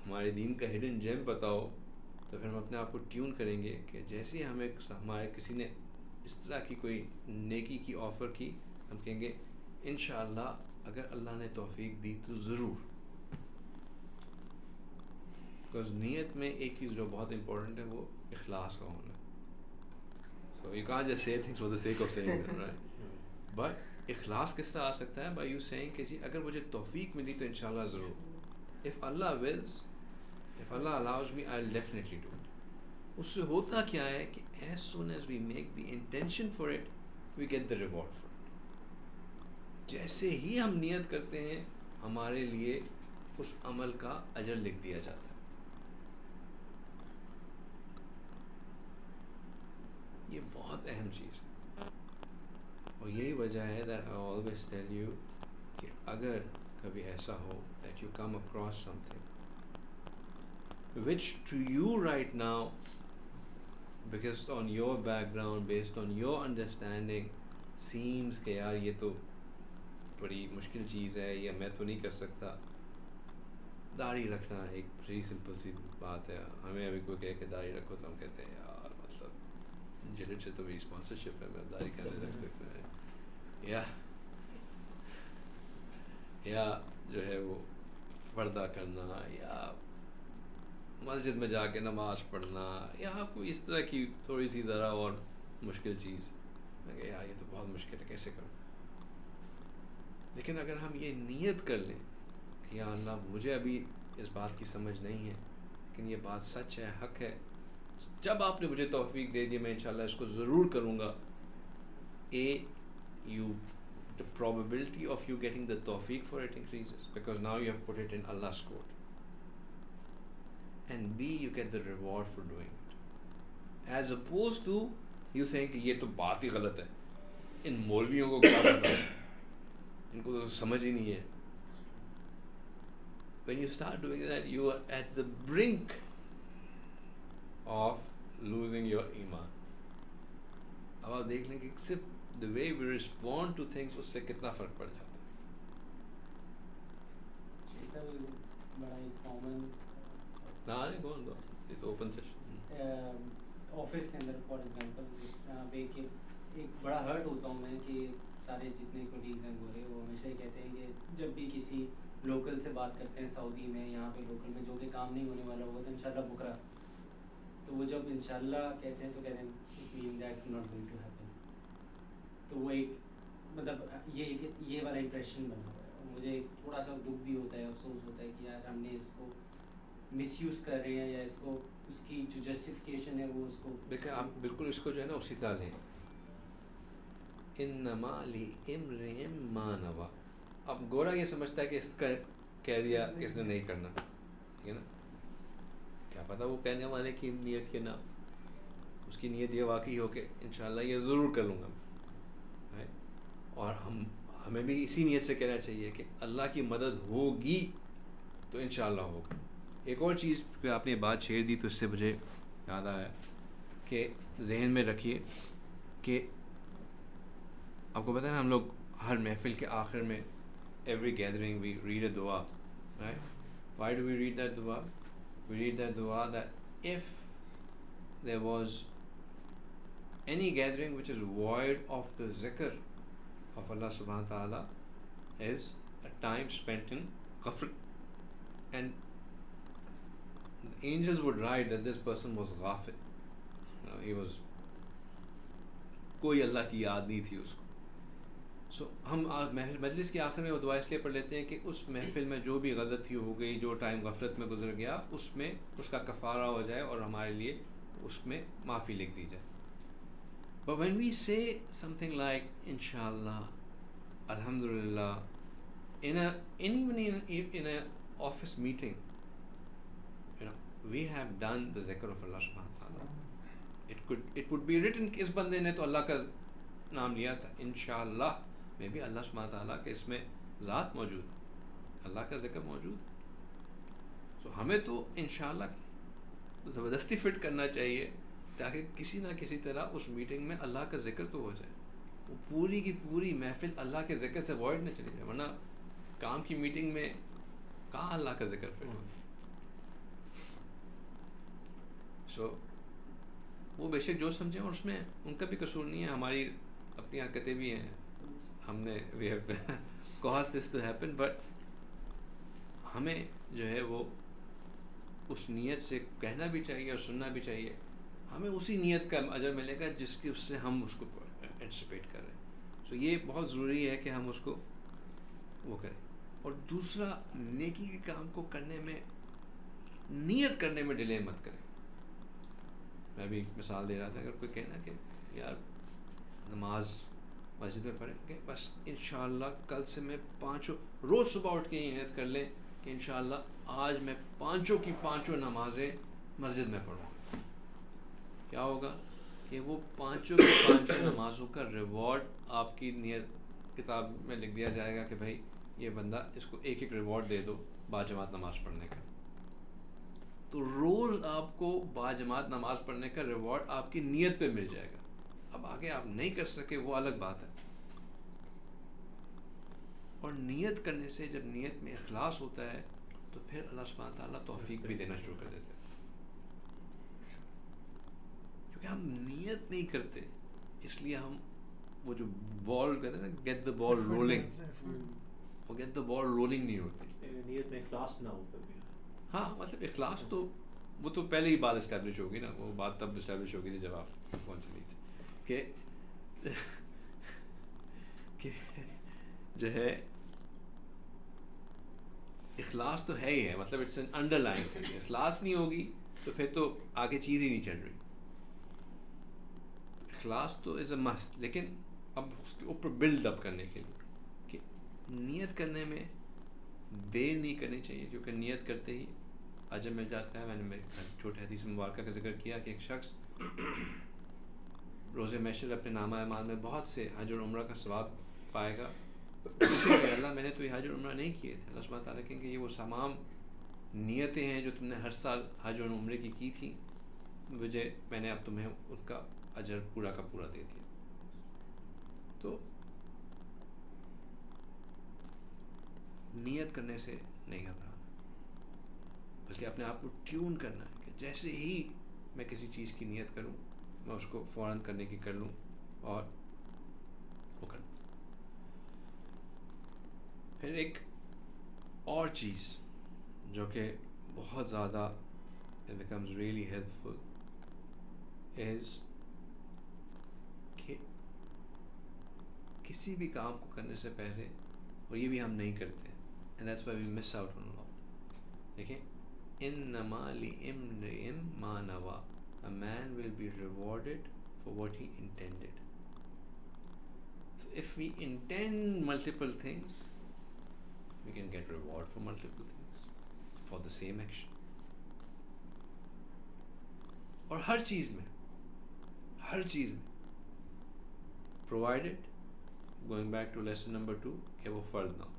ہمارے دین کا ہڈن جیم پتہ ہو تو پھر ہم اپنے آپ کو ٹیون کریں گے کہ جیسے ہی ہمیں ہمارے کسی نے اس طرح کی کوئی نیکی کی آفر کی، ہم کہیں گے انشاءاللہ اگر اللہ نے توفیق دی تو ضرور. بیکاز نیت میں ایک چیز جو بہت امپورٹنٹ ہے وہ اخلاص کا ہونا. So you can't just say things for the sake of saying them, right? But اخلاص کس طرح آ سکتا ہے؟ بائی یو سیئنگ کہ جی اگر مجھے توفیق ملی تو انشاءاللہ ضرور. If Allah wills, if Allah allows me, I'll definitely do it. اس سے ہوتا کیا ہے کہ as soon as we make the intention for it, we get the reward for it. جیسے ہی ہم نیت کرتے ہیں ہمارے لیے اس عمل کا اجر لکھ دیا جاتا ہے. یہ بہت اہم چیز ہے اور یہی وجہ ہے that I always tell you کہ اگر کبھی ایسا ہو that you come across something which to you right now, because on your background, based on your understanding, seems کہ یار یہ تو بڑی مشکل چیز ہے، یہ میں تو نہیں کر سکتا. داڑھی رکھنا ایک بڑی سمپل سی بات ہے. ہمیں ابھی کوئی کہے کہ داڑھی رکھو تو ہم کہتے ہیں یار مطلب جلد سے تو میری اسپانسرشپ ہے، میں داڑھی کیسے رکھ سکتا ہے. یا جو ہے وہ پردہ کرنا یا مسجد میں جا کے نماز پڑھنا یا کوئی اس طرح کی تھوڑی سی ذرا اور مشکل چیز، میں کہ یار یہ تو بہت مشکل ہے، کیسے کروں. لیکن اگر ہم یہ نیت کر لیں کہ یا اللہ مجھے ابھی اس بات کی سمجھ نہیں ہے لیکن یہ بات سچ ہے, حق ہے. جب آپ نے مجھے توفیق دے دی میں انشاءاللہ اس کو ضرور کروں گا. The probability of you getting the tawfiq for it increases because now you have put it in Allah's court. And B, you get the reward for doing it. As opposed to you saying کہ یہ تو بات ہی غلط ہے, ان مولویوں کو کیا پتا ہے, ان کو تو سمجھ ہی نہیں ہے. When you start doing that, you are at the brink of losing your iman. اب آپ دیکھ لیں کہ صرف the way we respond to things اس سے کتنا فرق پڑ جاتا ہے. بڑا ہی کامن یہ تو اوپن سیشن آفس کے اندر فار ایگزامپل جس طرح پہ کہ ایک بڑا ہرٹ ہوتا ہوں میں کہ سارے جتنے کولیگز ہیں گورے وہ ہمیشہ ہی کہتے ہیں کہ جب بھی کسی لوکل سے بات کرتے ہیں سعودی میں یہاں پہ لوکل میں جو کہ کام نہیں ہونے والا ہوگا تو انشاءاللہ بکرا, تو وہ جب انشاءاللہ کہتے ہیں تو کہتے ہیں it mean that not going to happen. تو وہ ایک مطلب یہ والا امپریشن بنا ہوا ہے. مجھے تھوڑا سا دکھ بھی ہوتا ہے, افسوس ہوتا ہے کہ یار ہم نے اس کو مس یوز کر رہے ہیں, یا اس کو اس کی جو جسٹیفیکیشن ہے وہ اس کو دیکھیں آپ بالکل اس کو جو ہے نا اسی طرح لیں, انما لامرئ ما نویٰ. اب گورا یہ سمجھتا ہے کہ اس کا کہہ دیا کہ اس نے نہیں کرنا, ٹھیک ہے نا, کیا پتہ وہ کہنے والے کی نیت کے نہ, اس کی نیت یہ واقعی ہو کہ انشاءاللہ یہ ضرور کر لوں گا. اور ہمیں بھی اسی نیت سے کہنا چاہیے کہ اللہ کی مدد ہوگی تو انشاءاللہ ہوگا. ایک اور چیز کہ آپ نے بات چھیڑ دی تو اس سے مجھے یاد آیا کہ ذہن میں رکھیے کہ آپ کو پتہ ہے نا ہم لوگ ہر محفل کے آخر میں every gathering we read a dua, right? Why do we read that dua? We read that dua that if there was any gathering which is void of the zikr of Allah subhanahu wa ta'ala is a time spent in ghafl, and the angels would write that this person was ghafil, he was کوئی اللہ کی یاد نہیں تھی اس کو. سو ہم مجلس کے آخر میں وہ دعا اس لیے پڑھ لیتے ہیں کہ اس محفل میں جو بھی غلطی ہو گئی, جو ٹائم غفلت میں گزر گیا, اس میں اس کا کفارہ ہو جائے اور ہمارے لیے اس میں معافی لکھ دی جائے. But when we say something like inshallah, alhamdulillah, even in a office meeting, we have done the zikr of Allah subhanahu wa ta'ala. It would be written کہ اس بندے نے تو اللہ کا نام لیا تھا, انشاءاللہ میں بھی اللہ سبحانہ wa ta'ala کہ اس میں ذات موجود ہے, اللہ کا ذکر موجود ہے. تو ہمیں تو انشاءاللہ زبردستی فٹ کرنا چاہیے تاکہ کسی نہ کسی طرح اس میٹنگ میں اللہ کا ذکر تو ہو جائے, وہ پوری کی پوری محفل اللہ کے ذکر سے وائڈ نہ چلی جائے, ورنہ کام کی میٹنگ میں کہاں اللہ کا ذکر فٹ ہو. سو وہ بے شک جو سمجھیں, اور اس میں ان کا بھی قصور نہیں ہے, ہماری اپنی حرکتیں بھی ہیں, ہم نے we have caused this to happen, but ہمیں جو ہے وہ اس نیت سے کہنا بھی چاہیے اور سننا بھی چاہیے. ہمیں اسی نیت کا اجر ملے گا جس کی اس سے ہم اس کو اینٹیسپیٹ کر رہے ہیں. سو یہ بہت ضروری ہے کہ ہم اس کو وہ کریں. اور دوسرا, نیکی کے کام کو کرنے میں, نیت کرنے میں ڈیلے مت کریں. میں بھی ایک مثال دے رہا تھا, اگر کوئی کہنا کہ یار نماز مسجد میں پڑھیں کہ بس انشاءاللہ کل سے میں 5 روز صبح اٹھ کے یہ نیت کر لیں کہ انشاءاللہ آج میں 5 کی 5 نمازیں مسجد میں پڑھوں. کیا ہوگا کہ وہ 5 کی 5 نمازوں کا ریوارڈ آپ کی نیت کتاب میں لکھ دیا جائے گا کہ بھائی یہ بندہ اس کو ایک ریوارڈ دے دو باجماعت نماز پڑھنے کا. تو روز آپ کو باجماعت نماز پڑھنے کا ریوارڈ آپ کی نیت پہ مل جائے گا. اب آگے آپ نہیں کر سکے وہ الگ بات ہے. اور نیت کرنے سے جب نیت میں اخلاص ہوتا ہے تو پھر اللہ سبحانہ تعالیٰ توفیق بھی دینا شروع کر دیتے ہیں. کیونکہ ہم نیت نہیں کرتے, اس لیے ہم وہ جو بال کہتے ہیں نا, گیٹ دا بال رولنگ, وہ گیٹ دا بال رولنگ نہیں ہوتی. نیت میں اخلاص نہ ہو کبھی. ہاں مطلب اخلاص تو وہ تو پہلے ہی بات اسٹیبلش ہوگی نا, وہ بات تب اسٹیبلش ہوگی تھی جب آپ پہنچ رہی تھی کہ جو ہے اخلاص تو ہے ہی ہے, مطلب it's an underline thing. اخلاص نہیں ہوگی تو پھر تو آگے چیز ہی نہیں چل رہی. اخلاص تو از اے مسٹ, لیکن اب اس کے اوپر بلڈ اپ کرنے کے لیے کہ نیت کرنے میں دیر نہیں کرنی چاہیے, کیونکہ نیت کرتے ہی اجر مل جاتا ہے. میں نے چھوٹے حدیث مبارکہ کا ذکر کیا کہ ایک شخص روز محشر اپنے نامہ اعمال میں بہت سے حج اور عمرہ کا ثواب پائے گا. پوچھے گا اللہ میں نے تو یہ حج اور عمرہ نہیں کیے تھے. اللہ سبحانہ تعالیٰ کہیں گے یہ وہ تمام نیتیں ہیں جو تم نے ہر سال حج اور عمرے کی تھی, مجھے میں نے اب تمہیں ان کا اجر پورا کا پورا دے دیا. تو نیت کرنے سے نہیں گھبرانا, بلکہ اپنے آپ کو ٹیون کرنا ہے کہ جیسے ہی میں کسی چیز کی نیت کروں میں اس کو فوراً کرنے کی کر لوں اور وہ کر لوں. پھر ایک اور چیز جو کہ بہت زیادہ it becomes really helpful is کہ کسی بھی کام کو کرنے سے پہلے, اور یہ بھی ہم نہیں کرتے and that's why we miss out on a lot. دیکھیں انما لامرئ ما نوى, a man will be rewarded for what he intended. So if we intend multiple things, we can get reward for multiple things for the same action. اور ہر چیز میں provided, going back to lesson number 2, کہ وہ فرد نہ ہو.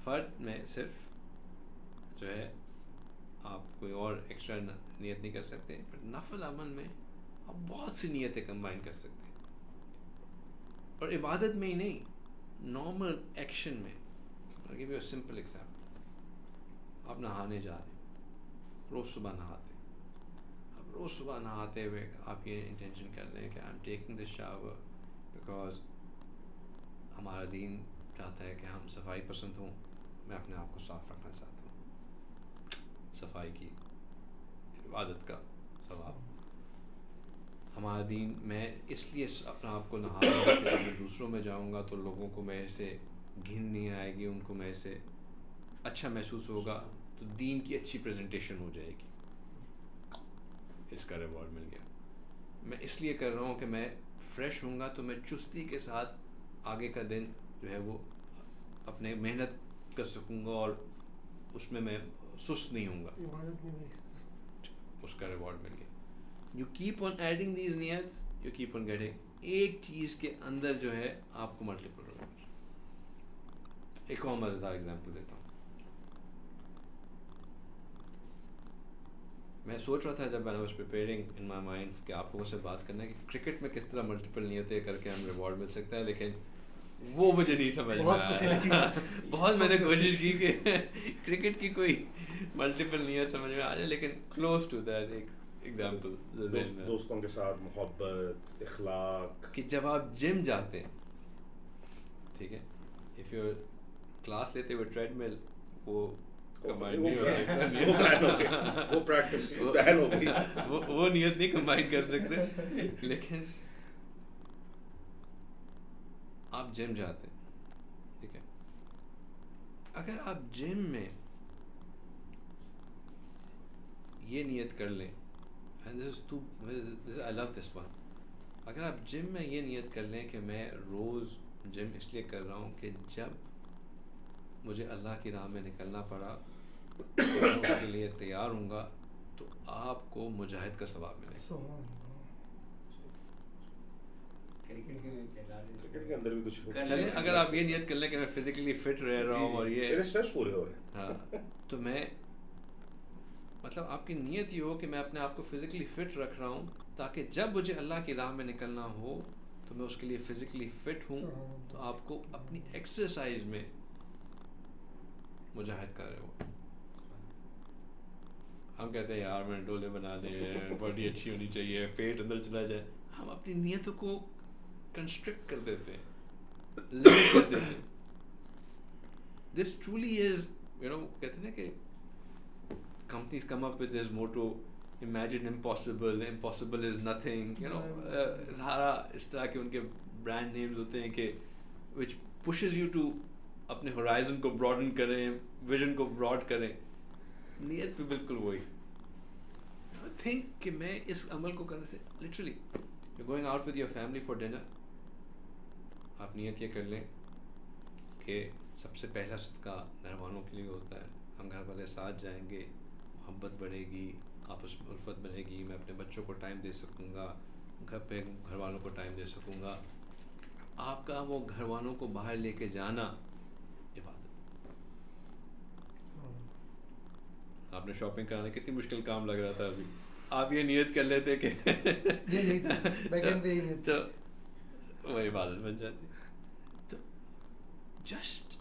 فرد میں صرف جو ہے آپ کوئی اور ایکسٹرا نیت نہیں کر سکتے, پر نفل عمل میں آپ بہت سی نیتیں کمبائن کر سکتے ہیں. اور عبادت میں ہی نہیں, نارمل ایکشن میں. I'll give you a simple example. آپ نہانے جا رہے ہیں, روز صبح نہاتے ہیں. اب روز صبح نہاتے ہوئے آپ یہ انٹینشن کر لیں کہ I'm taking this shower because ہمارا دین چاہتا ہے کہ ہم صفائی پسند ہوں, میں اپنے آپ کو صاف رکھنا چاہتا ہوں. صفائی کی عبادت کا ثواب. ہمارا دین, میں اس لیے اپنا آپ کو نہا رہا ہوں کہ میں دوسروں میں جاؤں گا تو لوگوں کو میرے سے گھن نہیں آئے گی, ان کو میرے سے اچھا محسوس ہوگا, تو دین کی اچھی پریزنٹیشن ہو جائے گی. اس کا ریوارڈ مل گیا. میں اس لیے کر رہا ہوں کہ میں فریش ہوں گا تو میں چستی کے ساتھ آگے کا دن جو ہے وہ اپنے محنت کر سکوں گا اور اس میں سست نہیں ہوں گا. اس کا ریوارڈ مل گیا. You keep on adding these nets, you keep on getting. ایک چیز کے اندر جو ہے آپ کو ملٹیپل ریوارڈ. ایک اور مزیدار ایگزامپل دیتا ہوں. میں سوچ رہا تھا جب میں was preparing in my mind کہ آپ لوگوں سے بات کرنا ہے کہ کرکٹ میں کس طرح ملٹیپل نیتیں کر کے ہم ریوارڈ مل سکتا ہے, لیکن وہ مجھے نہیں سمجھ میں آیا. بہت میں نے کوشش کی کہ کرکٹ کی کوئی ملٹیپل نیت سمجھ میں آ جائے, لیکن کلوز ٹو دیٹ ایک ایگزامپل دوستوں کے ساتھ محبت, اخلاق. کہ جب آپ جم جاتے ہیں, ٹھیک ہے, اف یو کلاس لیتے ہوئے ٹریڈ مل, وہ کمبائن نہیں ہو سکتا, وہ نیت نہیں کمبائن کر سکتے. لیکن آپ جم جاتے ہیں, ٹھیک ہے, اگر آپ جم میں یہ نیت کر لیں, I love this one, اگر آپ جم میں یہ نیت کر لیں کہ میں روز جم اس لیے کر رہا ہوں کہ جب مجھے اللہ کی راہ میں نکلنا پڑا میں اس کے لیے تیار ہوں گا, تو آپ کو مجاہد کا ثواب ملے گا. کرکٹ کے اندر بھی کچھ چلیں, اگر آپ یہ نیت کر لیں کہ میں فزیکلی فٹ رہ رہا ہوں اور یہ اسٹیپس پورے ہو رہے ہیں, ہاں, تو میں مطلب آپ کی نیت یہ ہو کہ میں اپنے آپ کو فزیکلی فٹ رکھ رہا ہوں تاکہ جب مجھے اللہ کی راہ میں نکلنا ہو تو میں اس کے لیے فزیکلی فٹ ہوں. تو آپ کو اپنی ایکسرسائز میں مجاہد کر رہے ہو. ہم کہتے ہیں یار میں ڈولے بنا دیں, باڈی اچھی ہونی چاہیے, پیٹ اندر چلا جائے. ہم اپنی نیتوں کو کنسٹرکٹ کر دیتے ہیں, لمٹ کر دیتے ہیں. دس ٹرولی از, کہتے ہیں نا کہ companies come up with this motto, imagine impossible, impossible is nothing, سارا اس طرح کے ان کے برانڈ نیمز ہوتے ہیں کہ which pushes you to اپنے ہورائزن کو براڈن کریں, ویژن کو براڈ کریں. نیت بھی بالکل وہی. تھنک کہ میں اس عمل کو کرنے سے literally you going out with your family for dinner, آپ نیت یہ کر لیں کہ سب سے پہلا صدقہ گھر والوں کے لیے ہوتا ہے. ہم گھر والے ساتھ جائیں گے, محبت بڑھے گی, آپس میں الفت بڑھے گی, میں اپنے بچوں کو ٹائم دے سکوں گا, گھر پہ گھر والوں کو ٹائم دے سکوں گا. آپ کا وہ گھر والوں کو باہر لے کے جانا عبادت. آپ نے شاپنگ کرانا کتنی مشکل کام لگ رہا تھا, ابھی آپ یہ نیت کر لیتے کہ تو وہ عبادت بن جاتی. تو just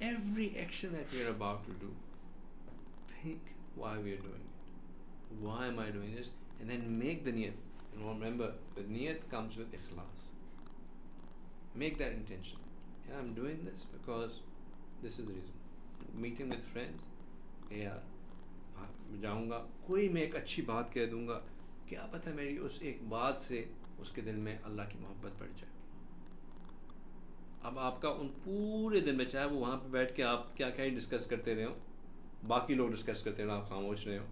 every action that we are about to do, think why we are doing it, why am I doing this, and then make the niyat. And remember, the niyat comes with ikhlas. Make that intention. Yeah, I'm doing this because this is the reason. Meeting with friends, yeah, جاؤں گا, کوئی میں ایک اچھی بات کہہ دوں گا, کیا پتہ میری اس ایک بات سے اس کے دل میں اللہ کی محبت بڑھ جائے. اب آپ کا ان پورے دن میں, چاہے وہ وہاں پہ بیٹھ کے آپ کیا کیا ہی ڈسکس کرتے رہے ہو, باقی لوگ ڈسکس کرتے رہے, آپ خاموش رہے ہو,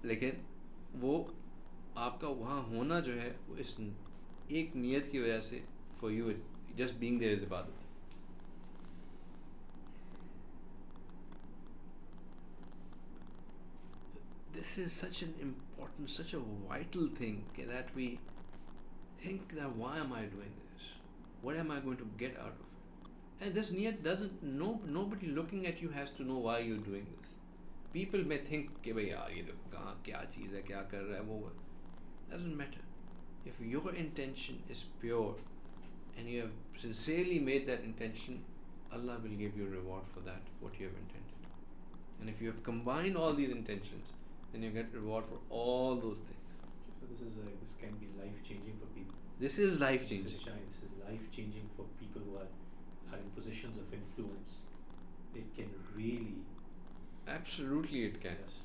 لیکن وہ آپ کا وہاں ہونا جو ہے وہ اس ایک نیت کی وجہ سے, فار یو جسٹ بینگ دیر از عبادت. This is such an important, such a vital thing that we think that why am I doing this? What am I going to get out of it? And this niyat doesn't, nobody looking at you has to know why you're doing this. People may think کہ بھائی یار یہ دیکھو کہاں کیا چیز ہے, کیا کر رہا ہے, وہ doesn't matter. If your intention is pure and you have sincerely made that intention, Allah will give you reward for that, what you have intended. And if you have combined all these intentions, then you get reward for all those things. So this can be life changing for people. This is life changing. This is life changing for people who are in positions of influence. It can really, absolutely it can. yes,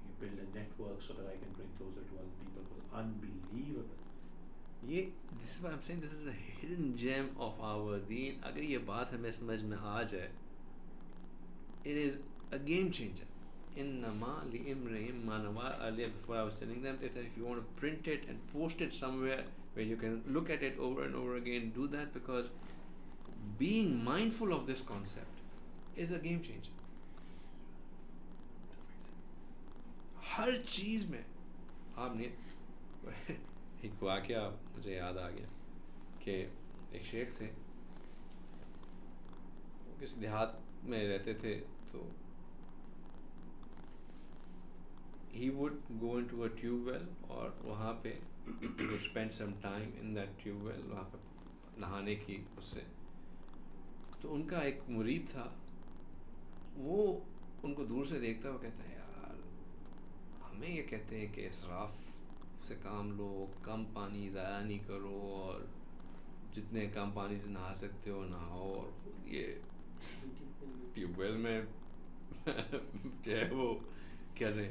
you build a network so that I can bring closer to other people. Unbelievable. This is why I'm saying this is a hidden gem of our deen. اگر یہ بات ہمیں سمجھ میں آ جائے, it is a game changer. إنما لامرئ ما نوى. Earlier before I was telling them that if you want to print it and post it somewhere where you can look at it over and over again, do that, because being mindful of this concept is a game changer. ہر چیز میں آپ نے ایک واقعہ مجھے یاد آ گیا کہ ایک شیخ تھے, وہ کس دیہات میں رہتے تھے, تو he would go into a tube well, اور وہاں پہ he would spend some time in that tube well, وہاں پہ نہانے کی اس سے. تو ان کا ایک مرید تھا, وہ ان کو دور سے دیکھتا, وہ کہتا ہے یار ہمیں یہ کہتے ہیں کہ اسراف سے کام لو, کم پانی ضائع نہیں کرو, اور جتنے کم پانی سے نہا سکتے ہو نہاؤ, اور خود یہ ٹیوب ویل میں جو ہے وہ کر رہے.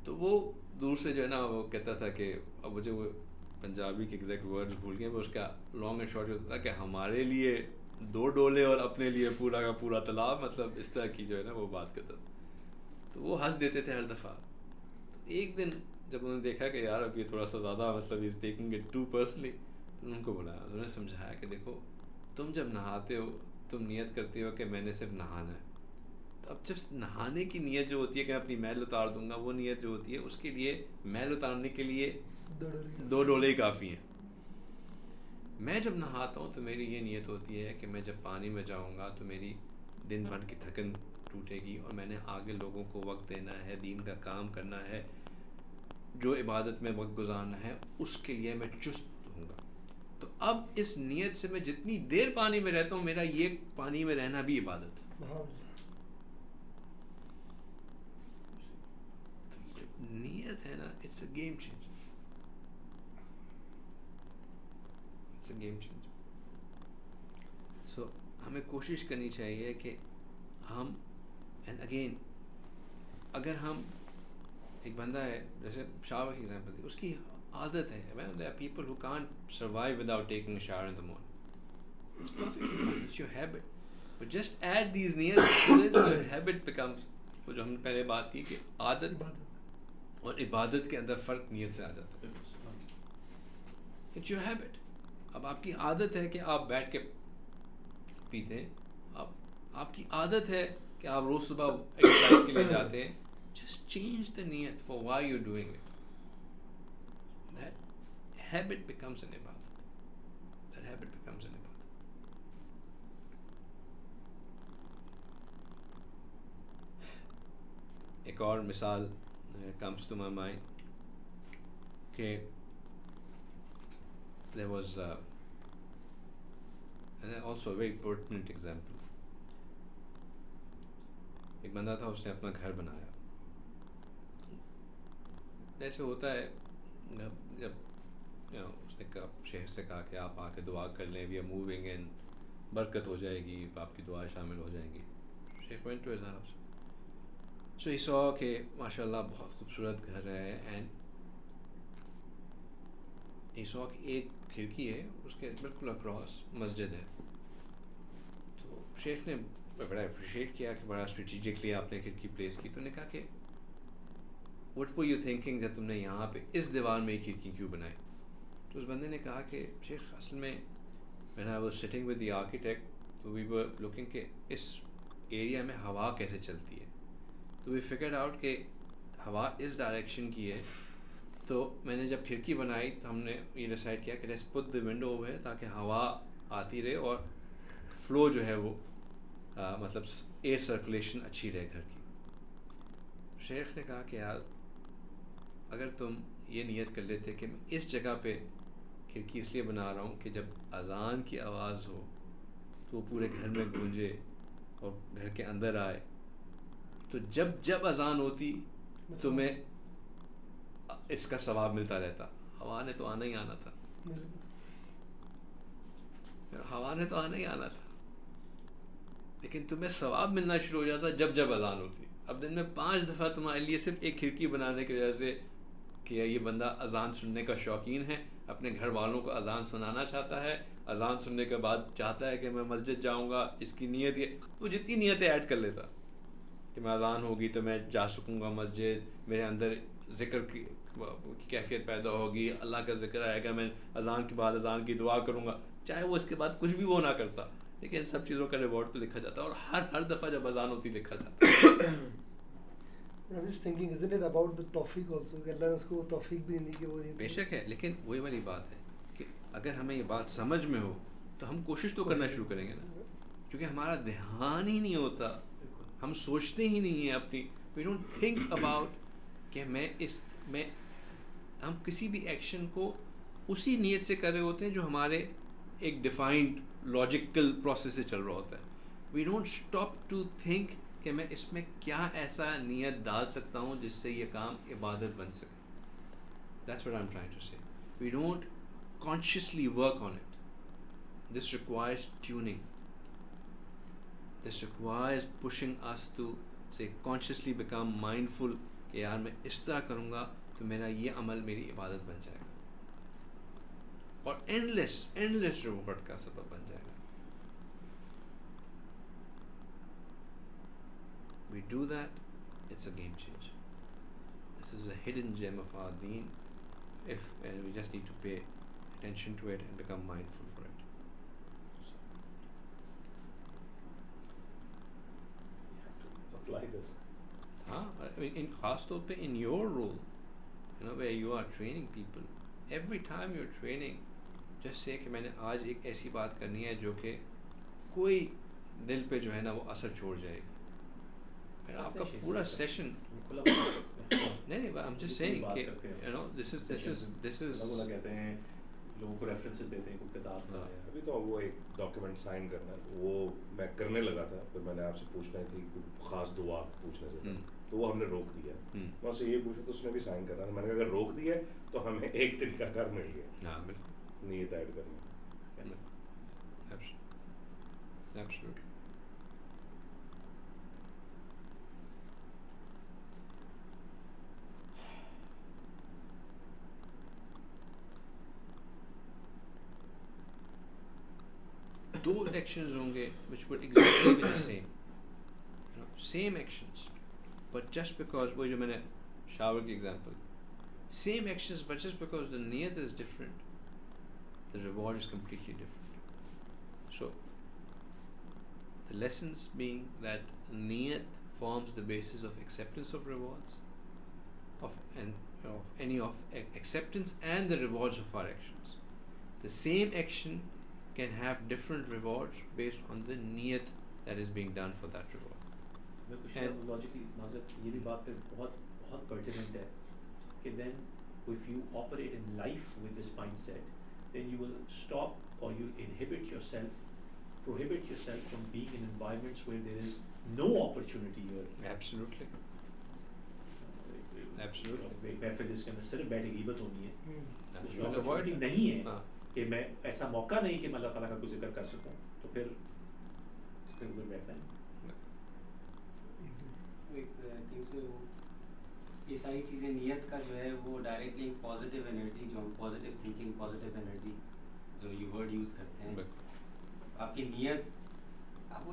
تو وہ دور سے جو ہے نا وہ کہتا تھا کہ, اب مجھے وہ پنجابی کے ایگزیکٹ ورڈز بھول گئے, وہ اس کا لانگ اینڈ شارٹ ہوتا تھا کہ ہمارے لیے 2 ڈولے اور اپنے لیے پورا کا پورا تالاب, مطلب اس طرح کی جو ہے نا وہ بات کرتا تھا. تو وہ ہنس دیتے تھے ہر دفعہ. تو ایک دن جب انہوں نے دیکھا کہ یار اب یہ تھوڑا سا زیادہ مطلب is taking it too personally, تو ان کو بلایا, انہوں نے سمجھایا کہ دیکھو تم جب نہاتے ہو تم نیت کرتے ہو کہ میں نے صرف نہانا ہے. تو اب جب نہانے کی نیت جو ہوتی ہے کہ میں اپنی میل اتار دوں گا, وہ نیت جو ہوتی ہے اس کے لیے میل اتارنے کے لیے 2 ڈولے ہی کافی ہیں. میں جب نہاتا ہوں تو میری یہ نیت ہوتی ہے کہ میں جب پانی میں جاؤں گا تو میری دن بھر کی تھکن ٹوٹے گی, اور میں نے آگے لوگوں کو وقت دینا ہے, دین کا کام کرنا ہے, جو عبادت میں وقت گزارنا ہے, اس کے لیے میں چست ہوں گا. تو اب اس نیت سے میں جتنی دیر پانی میں رہتا ہوں, میرا یہ پانی میں رہنا بھی عبادت. نیت ہے نا, it's a game changer, it's a game changer. So ہمیں کوشش کرنی چاہیے کہ ہم, اینڈ اگین اگر ہم, ایک بندہ ہے جیسے شاور کی ایگزامپل دی, اس کی عادت ہے, there are people who can't survive without taking a shower in the morning. It's perfectly fine. It's your habit. But just add these niyats to this, your habit becomes, وہ جو ہم نے پہلے بات کی کہ عادت اور عبادت کے اندر فرق نیت سے آ جاتا ہے. It's your habit. اب آپ کی عادت ہے کہ آپ بیٹھ کے پیتے ہیں, آپ کی عادت ہے کہ آپ روز صبح ایکسرسائز کے لیے جاتے ہیں. Just change the niyat for why you're doing it. That habit becomes an ibadat. That habit becomes an ibadat. ایک اور مثال comes to my mind کہ there was and also a very pertinent example. ایک بندہ تھا, اس نے اپنا گھر بنایا. ایسے ہوتا ہے جب اس نے شیخ سے کہا کہ آپ آ کے دعا کر لیں, وی آر موونگ اینڈ برکت ہو جائے گی, آپ کی دعا شامل ہو جائیں گی. شیخ went to his house. So he saw کہ ماشاء اللہ بہت خوبصورت گھر ہے, اینڈ he saw کہ ایک کھڑکی ہے, اس کے بالکل اکراس مسجد ہے. تو شیخ نے بڑا اپریشیٹ کیا کہ بڑا اسٹریٹجکلی آپ نے کھڑکی پلیس کی. تو نے کہا کہ what were you thinking جب تم نے یہاں پہ اس دیوار میں کھڑکی کیوں بنائی؟ تو اس بندے نے کہا کہ شیخ اصل میں when I was sitting with the architect, تو we were looking کہ اس ایریا میں ہوا کیسے چلتی ہے. تو we figured out کہ ہوا اس ڈائریکشن کی ہے. تو میں نے جب کھڑکی بنائی تو ہم نے یہ ڈیسائڈ کیا کہ let's put the window over here تاکہ ہوا آتی رہے اور فلو جو ہے وہ مطلب ایئر سرکولیشن اچھی رہے گھر کی. شیخ نے کہا کہ یار اگر تم یہ نیت کر لیتے کہ میں اس جگہ پہ کھڑکی اس لیے بنا رہا ہوں کہ جب اذان کی آواز ہو تو وہ پورے گھر میں گونجے اور گھر کے اندر آئے, تو جب اذان ہوتی تو میں اس کا ثواب ملتا رہتا. ہوا نے تو آنا ہی آنا تھا, ہوا نے تو آنا ہی آنا تھا, لیکن تمہیں ثواب ملنا شروع ہو جاتا جب اذان ہوتی. اب دن میں 5 دفعہ تمہارے لیے صرف ایک کھڑکی بنانے کی وجہ سے کہ یہ بندہ اذان سننے کا شوقین ہے, اپنے گھر والوں کو اذان سنانا چاہتا ہے, اذان سننے کے بعد چاہتا ہے کہ میں مسجد جاؤں گا, اس کی نیت یہ, وہ جتنی نیتیں ایڈ کر لیتا کہ میں اذان ہوگی تو میں جا سکوں گا مسجد, میرے اندر ذکر کی کیفیت پیدا ہوگی, اللہ کا ذکر آئے گا, میں اذان کے بعد اذان کی دعا کروں گا, چاہے وہ اس کے بعد کچھ بھی وہ نہ کرتا, لیکن ان سب چیزوں کا ریوارڈ تو لکھا جاتا ہے, اور ہر دفعہ جب اذان ہوتی لکھا جاتا ہے. I'm just thinking, isn't it about the توفیق also کہ اللہ نے اس کو توفیق بھی نہیں دی کہ وہ نہیں. بے شک ہے, لیکن وہی والی بات ہے کہ اگر ہمیں یہ بات سمجھ میں ہو تو ہم کوشش تو کرنا شروع کریں گے نا, کیونکہ ہمارا دھیان ہی نہیں ہوتا, ہم سوچتے ہی نہیں ہیں اپنی, وی ڈونٹ تھنک اباؤٹ کہ ہم کسی بھی ایکشن کو اسی نیت سے کر رہے ہوتے ہیں جو ہمارے ایک ڈیفائنڈ لاجیکل پروسیس سے چل رہا ہوتا ہے. We don't stop to think کہ میں اس میں کیا ایسا نیت ڈال سکتا ہوں جس سے یہ کام عبادت بن سکے. That's what I am trying to say. We don't consciously work on it. This requires tuning. This requires pushing us to say consciously become mindful کہ یار میں اس طرح کروں گا تو میرا یہ عمل میری عبادت بن جائے گا, اور اینڈلیس ریوارڈ کا سبب بن جائے گا. We do that, it's a game changer. This is a hidden gem of our deen, and we just need to pay attention to it and become mindful for it. You have to apply this. I mean, in khas طور پہ in your role, where you are training people, every time you're training, just say کہ میں نے آج ایک ایسی بات کرنی ہے جو کہ کوئی دل پہ جو ہے نا وہ اثر چھوڑ جائے گی. پھر آپ کا پورا سیشن نہیں, I'm just saying کہ this is کہتے ہیں لوگوں کو ریفرنسز دیتے ہیں کوئی کتاب کا. ابھی تو وہ ایک ڈاکیومنٹ سائن کرنا ہے, وہ میں کرنے لگا تھا, پھر میں نے آپ سے پوچھنا تھی خاص دعا پوچھنے سے, تو وہ ہم نے روک دیا. میں سے یہ پوچھا تو اس نے بھی سائن کرنا تھا. میں نے کہا اگر روک دیا تو ہمیں ایک طریقہ کار مل گیا. ہاں بالکل نیت ایڈ کرنا. Absolutely. دو ایکشنز ہوں گے which would exactly be the same, you know, same actions, but just because وہ جو میں نے shower کی example, same actions but just because the niyat is different, the reward is completely different. So the lessons being that niyat forms the basis of acceptance of rewards, of any acceptance and the rewards of our actions. The same action can have different rewards based on the niyat that is being done for that reward. میں کچھ logically ناظر یہ بھی بات پہ بہت بہت pertinent ہے کہ دین if you operate in life with this mindset, then you will stop or you inhibit yourself, prohibit yourself from being in environments where there is no opportunity here. Absolutely. Absolutely. محفل جس کے اندر صرف بیٹھے غیبت ہونی ہے, اس میں You'll avoid opportunity it. نہیں ہے ہاں. کہ میں ایسا موقع نہیں کہ میں اللہ تعالیٰ کا کوئی ذکر کر سکوں, تو پھر کوئی بیٹھنا ہے. یہ ساری چیزیں نیت کا جو ہے وہ ڈائریکٹلی پازیٹیو انرجی, جو ہم پازیٹیو تھنکنگ, پازیٹیو انرجی جو یہ ورڈ یوز کرتے ہیں, آپ کی نیت, آپ کو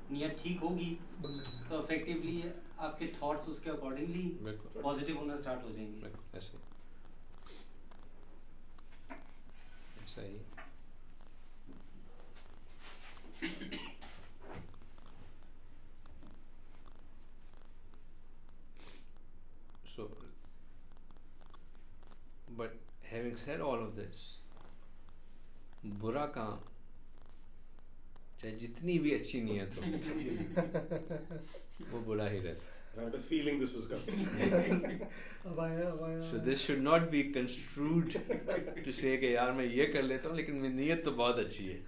نیت ٹھیک ہوگی تو افیکٹولی آپ کے تھاٹس اس کے اکارڈنگلی پازیٹیو ہونا اسٹارٹ ہو جائیں گے. ایسا ہی So, but having said all of this, برا کام چاہے جتنی بھی اچھی نیت ہو وہ برا ہی رہتا ہے. I had a feeling this was coming. So this should not be construed to say کہ یار میں یہ کر لیتا ہوں لیکن میری نیت تو بہت اچھی ہے.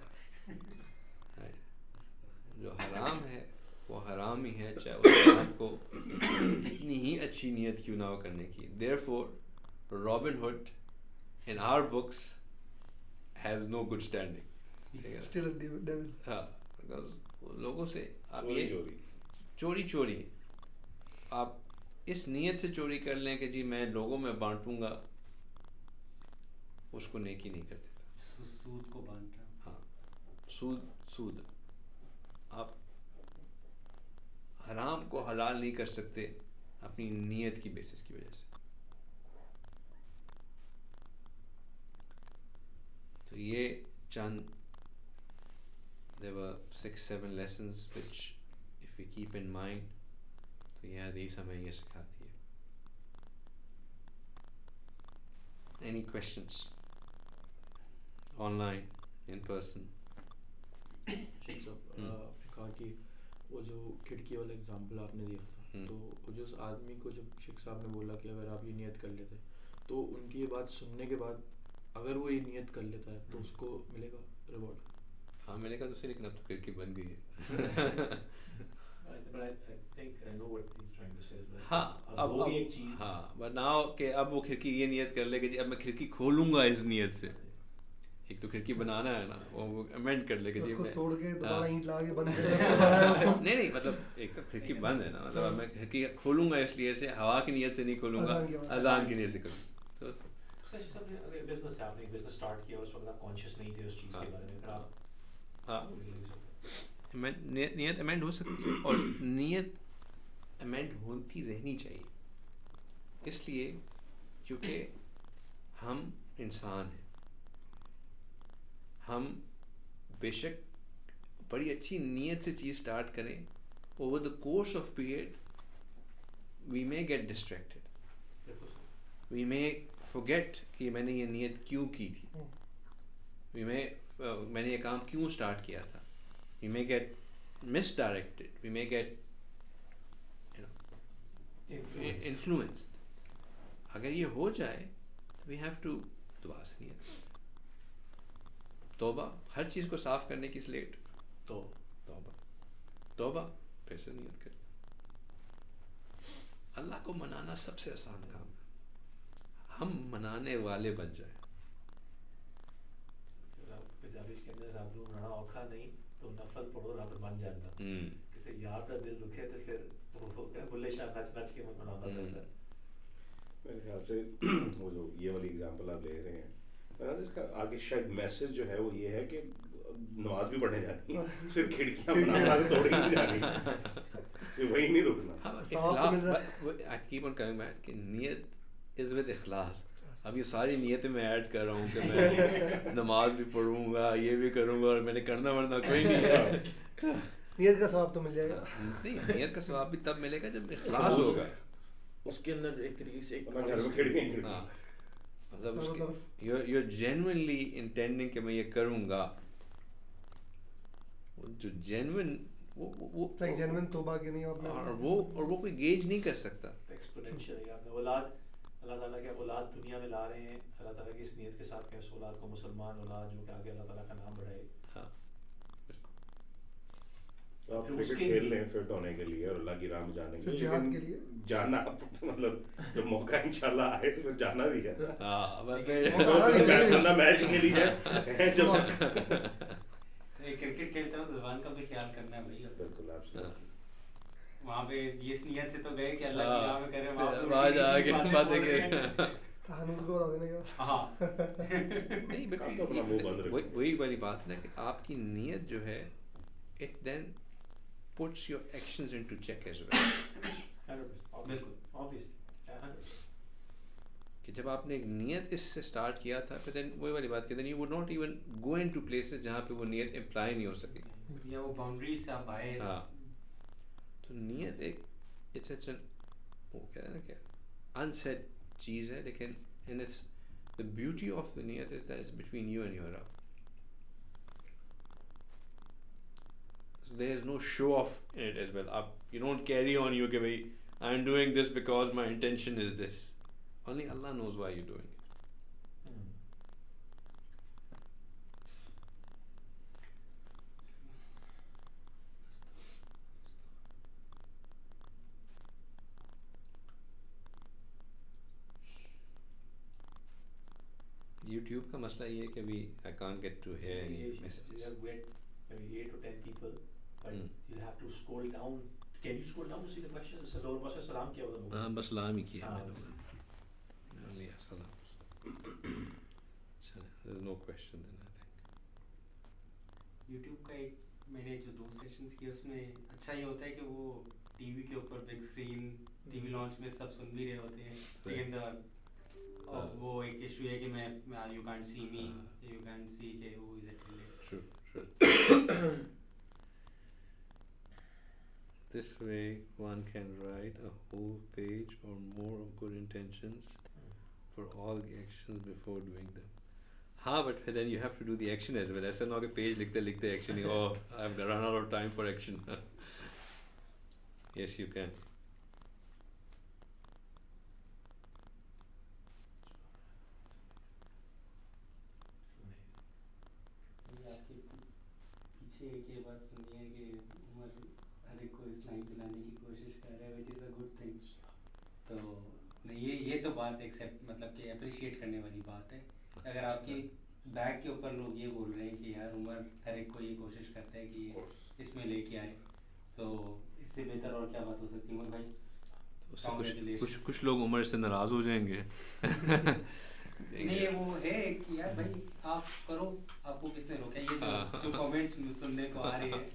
جو حرام ہے وہ حرام ہی ہے, چاہے اس حرام کو اتنی ہی اچھی نیت کیوں نہ ہو کرنے کی. Therefore, Robin Hood in our books has no good standing. Still a devil. ہاں, because لوگوں سے آپ یہ چوری آپ اس نیت سے چوری کر لیں کہ جی میں لوگوں میں بانٹوں گا, اس کو نیکی نہیں کر دیتا. سود کو بانٹنا, ہاں, سود آپ حرام کو حلال نہیں کر سکتے اپنی نیت کی بیسس کی وجہ سے. تو یہ چند there were 6-7 lessons which if we keep in mind, تو یہ حدیث ہمیں یہ سکھاتی ہے. Any questions? Online, in person? شیخ صاحب آپ نے کہا کہ وہ جو کھڑکی والا اگزامپل آپ نے دیا تھا, تو وہ جو اس آدمی کو جب شیخ صاحب نے بولا کہ اگر آپ یہ نیت کر لیتے, تو ان کی یہ بات سننے کے بعد اگر وہ یہ نیت کر لیتا ہے تو اس کو ملے گا ریوارڈ؟ ہاں ملے گا تو صحیح, لیکن اب تو کھڑکی بن گئی ہے. ہاں اب ہاں بناؤ کہ اب وہ کھڑکی یہ نیت کر لے کہ جی اب میں کھڑکی کھولوں گا اس نیت سے. ایک تو کھڑکی بنانا ہے نا, وہ امینڈ کر لے کہ جی میں توڑ کے دوبارہ اینٹ لا کے بند نہیں مطلب ایک تو کھڑکی بند ہے نا, مطلب اب میں کھڑکی کھولوں گا اس لیے سے ہوا کی نیت سے نہیں کھولوں گا, اذان کی نیت سے کروں. بزنس ہے, آپ نے بزنس اسٹارٹ کیا, اس وقت آپ کانشیس نہیں تھے اس چیز کے بارے میں, پھر آپ ہاں نیت امینڈ ہو سکتی ہے, اور نیت امینڈ ہوتی رہنی چاہیے, اس لیے کیونکہ ہم انسان ہیں. ہم بے شک بڑی اچھی نیت سے چیز اسٹارٹ کریں, over the course of period we may get distracted, we may forget کہ میں نے یہ نیت کیوں کی تھی, میں نے یہ کام کیوں اسٹارٹ کیا تھا. we may get misdirected, we may get influenced. اگر یہ ہو جائے تو we have to دعا سے نیت, توبہ, ہر چیز کو صاف کرنے کی سلیٹ, توبہ پھر سے نیت کر. اللہ کو منانا سب سے آسان کام ہے, ہم منانے والے بن جائیں. اوکھا نہیں تو نفل پڑھو رب بن جانا. کسی یار کا دل دکھے تو پھر بلے شاہ نچ نچ کے منانا پڑتا ہے. میرے خیال سے وہ جو یہ والی اگزامپل آپ لے رہے ہیں, اس کا آگے شاید میسج جو ہے وہ یہ ہے کہ نماز بھی پڑھنے جانی ہے, صرف کھڑکیاں بنا کے توڑی نہیں جانی, وہی نہیں رکنا. I keep on coming back کہ نیت از ود اخلاص. اب یہ ساری نیتیں میں ایڈ کر رہا ہوں کہ میں نماز بھی پڑھوں گا, یہ بھی کروں گا, اور میں نے کرنا ورنہ کوئی نہیں ہے. نیت کا ثواب تو مل جائے گا. نہیں, نیت کا ثواب بھی تب ملے گا جب اخلاص ہوگا. اس کے اندر ایک طریقے سے ایک مطلب یو آر جینوئنلی انٹینڈنگ کہ میں یہ کروں گا. جو جینوئن وہ جینوئن توبہ کی نہیں, اور وہ کوئی گیج نہیں کر سکتا. ایکسپونینشیل آپ نے اولاد اللہ تعالیٰ کے اولاد دنیا میں لا رہے ہیں, اللہ تعالیٰ کی اس نیت کے ساتھ کہ اس اولاد کو مسلمان اولاد جو کہ آگے اللہ تعالیٰ کا نام بڑھائے. ہاں آپ کرکٹ کھیل لیں فٹ ہونے کے لیے اور اللہ کی راہ میں جانے کے لیے, جانا مطلب جب موقع انشاءاللہ آئے تو پھر جانا بھی ہے. ہاں میچ کے لیے جب کرکٹ کھیلتا ہوں تو زبان کا بھی خیال کرنا ہے بھائی. بالکل آپ وہاں پہ اس نیت سے تو گئے کہ اللہ کی راہ میں کریں, وہاں جا کے باتیں کریں. قانون کو بتا دینے کا. ہاں نہیں, وہی والی بات ہے نا کہ آپ کی نیت جو ہے it then puts your actions into check as well. بالکل obviously کہ جب آپ نے ایک نیت اس سے سٹارٹ کیا تھا پھر then وہی والی بات کہ then you would not even go into places جہاں پہ وہ نیت امپلائی نہیں ہو سکے, یا وہ باؤنڈری سے آپ آئے. ہاں تو نیت ایک it's such an وہ کہتے ہیں نا کہ unsaid چیز ہے, لیکن and it's the beauty of the نیت is that it's between you and your Rabb. So there is no show off in it as well. You don't carry on you کہ bhai I'm doing this because my intention is this. Only Allah knows why you're doing it. YouTube کا مسئلہ یہ ہے کہ ابھی I can't get to hear any messages. Maybe 8 or 10 people, but you'll have to scroll down. Can you scroll down to see the questions? Sallallahu alaihi wasallam salam kya hota hoga? بس سلام ہی کیا میں نے. Only السلام. چلے, there's no question then I think. YouTube کا ایک میں نے جو 2 سیشنز کیے اس میں اچھا یہ ہوتا ہے کہ وہ ٹی وی کے اوپر big screen T we launch میں سب سن بھی رہے ہوتے ہیں, لیکن وہ ایک ایشو ہے کہ میں you can't see me, you can't see کہ who is it really. This way one can write a whole page or more of good intentions for all the actions before doing them. ہاں but then you have to do the action as well. ایسا نہ ہو کہ page لکھتے لکھتے action he, oh I've run out of time for action. Yes you can. ایک یہ بات سنی ہے کہ عمر ہر ایک کو اسلام پلانے کی کوشش کر رہا ہے, وچ از اے گڈ تھنگ. تو یہ تو بات ایکسیپٹ مطلب کہ اپریشیٹ کرنے والی بات ہے. اگر آپ کی بیک کے اوپر لوگ یہ بول رہے ہیں کہ یار عمر ہر ایک کو یہ کوشش کرتا ہے کہ اس میں لے کے آئے, تو اس سے بہتر اور کیا بات ہو سکتی ہے عمر بھائی. کچھ لوگ عمر سے ناراض ہو جائیں گے. نہیں وہ ہے کہ یار بھائی آپ کرو, آپ کو کس نے روکا. یہ جو کامنٹس سننے کو آ رہے ہیں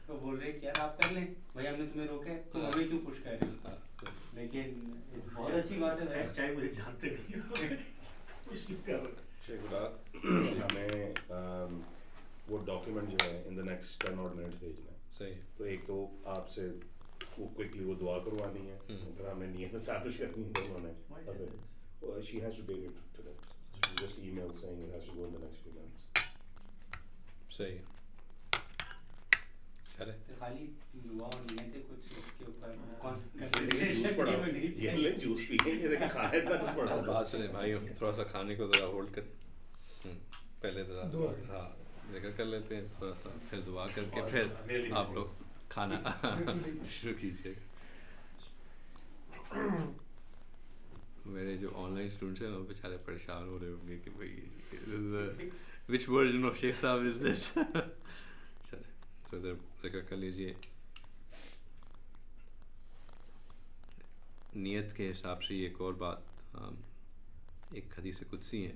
تو بول رہے کہ یار آپ کر لیں بھائی, ہم نے تمہیں روکا ہے تم ہمیں کیوں پش کر رہے ہو. لیکن بہت اچھی بات ہے, چاہے مجھے جانتے نہیں شیخ بلال ہمیں وہ ڈاکیومنٹ جو ہے ان دا نیکسٹ 10 odd minutes بھیجنا ہے. صحیح. تو ایک تو آپ سے وہ کوئکلی وہ دعا کروانی ہے, اگر ہم نے نیت اسٹیبلش کرنی ہے تو انہوں نے she has to take it today. She just emailed saying it has to go in the next few minutes. صحیح. چلے خالی دعا اور نیت ہے, کچھ اس کے اوپر جوس پیئیں کھانا اتنا پڑا. بات سنیں بھائی, ہم تھوڑا سا کھانے کو ذرا ہولڈ کر پہلے ذرا ہاں ذکر کر لیتے ہیں تھوڑا سا, پھر دعا کر کے پھر آپ لوگ کھانا شروع کیجیے. میرے جو آن لائن اسٹوڈنٹس ہیں وہ بیچارے پریشان ہو رہے ہوں گے کہ بھائی وچ ورژن آف شیخ صاحب از دس. چلے تو ادھر ذکر کر لیجیے. نیت کے حساب سے یہ ایک اور بات, ایک حدیث قدسی ہے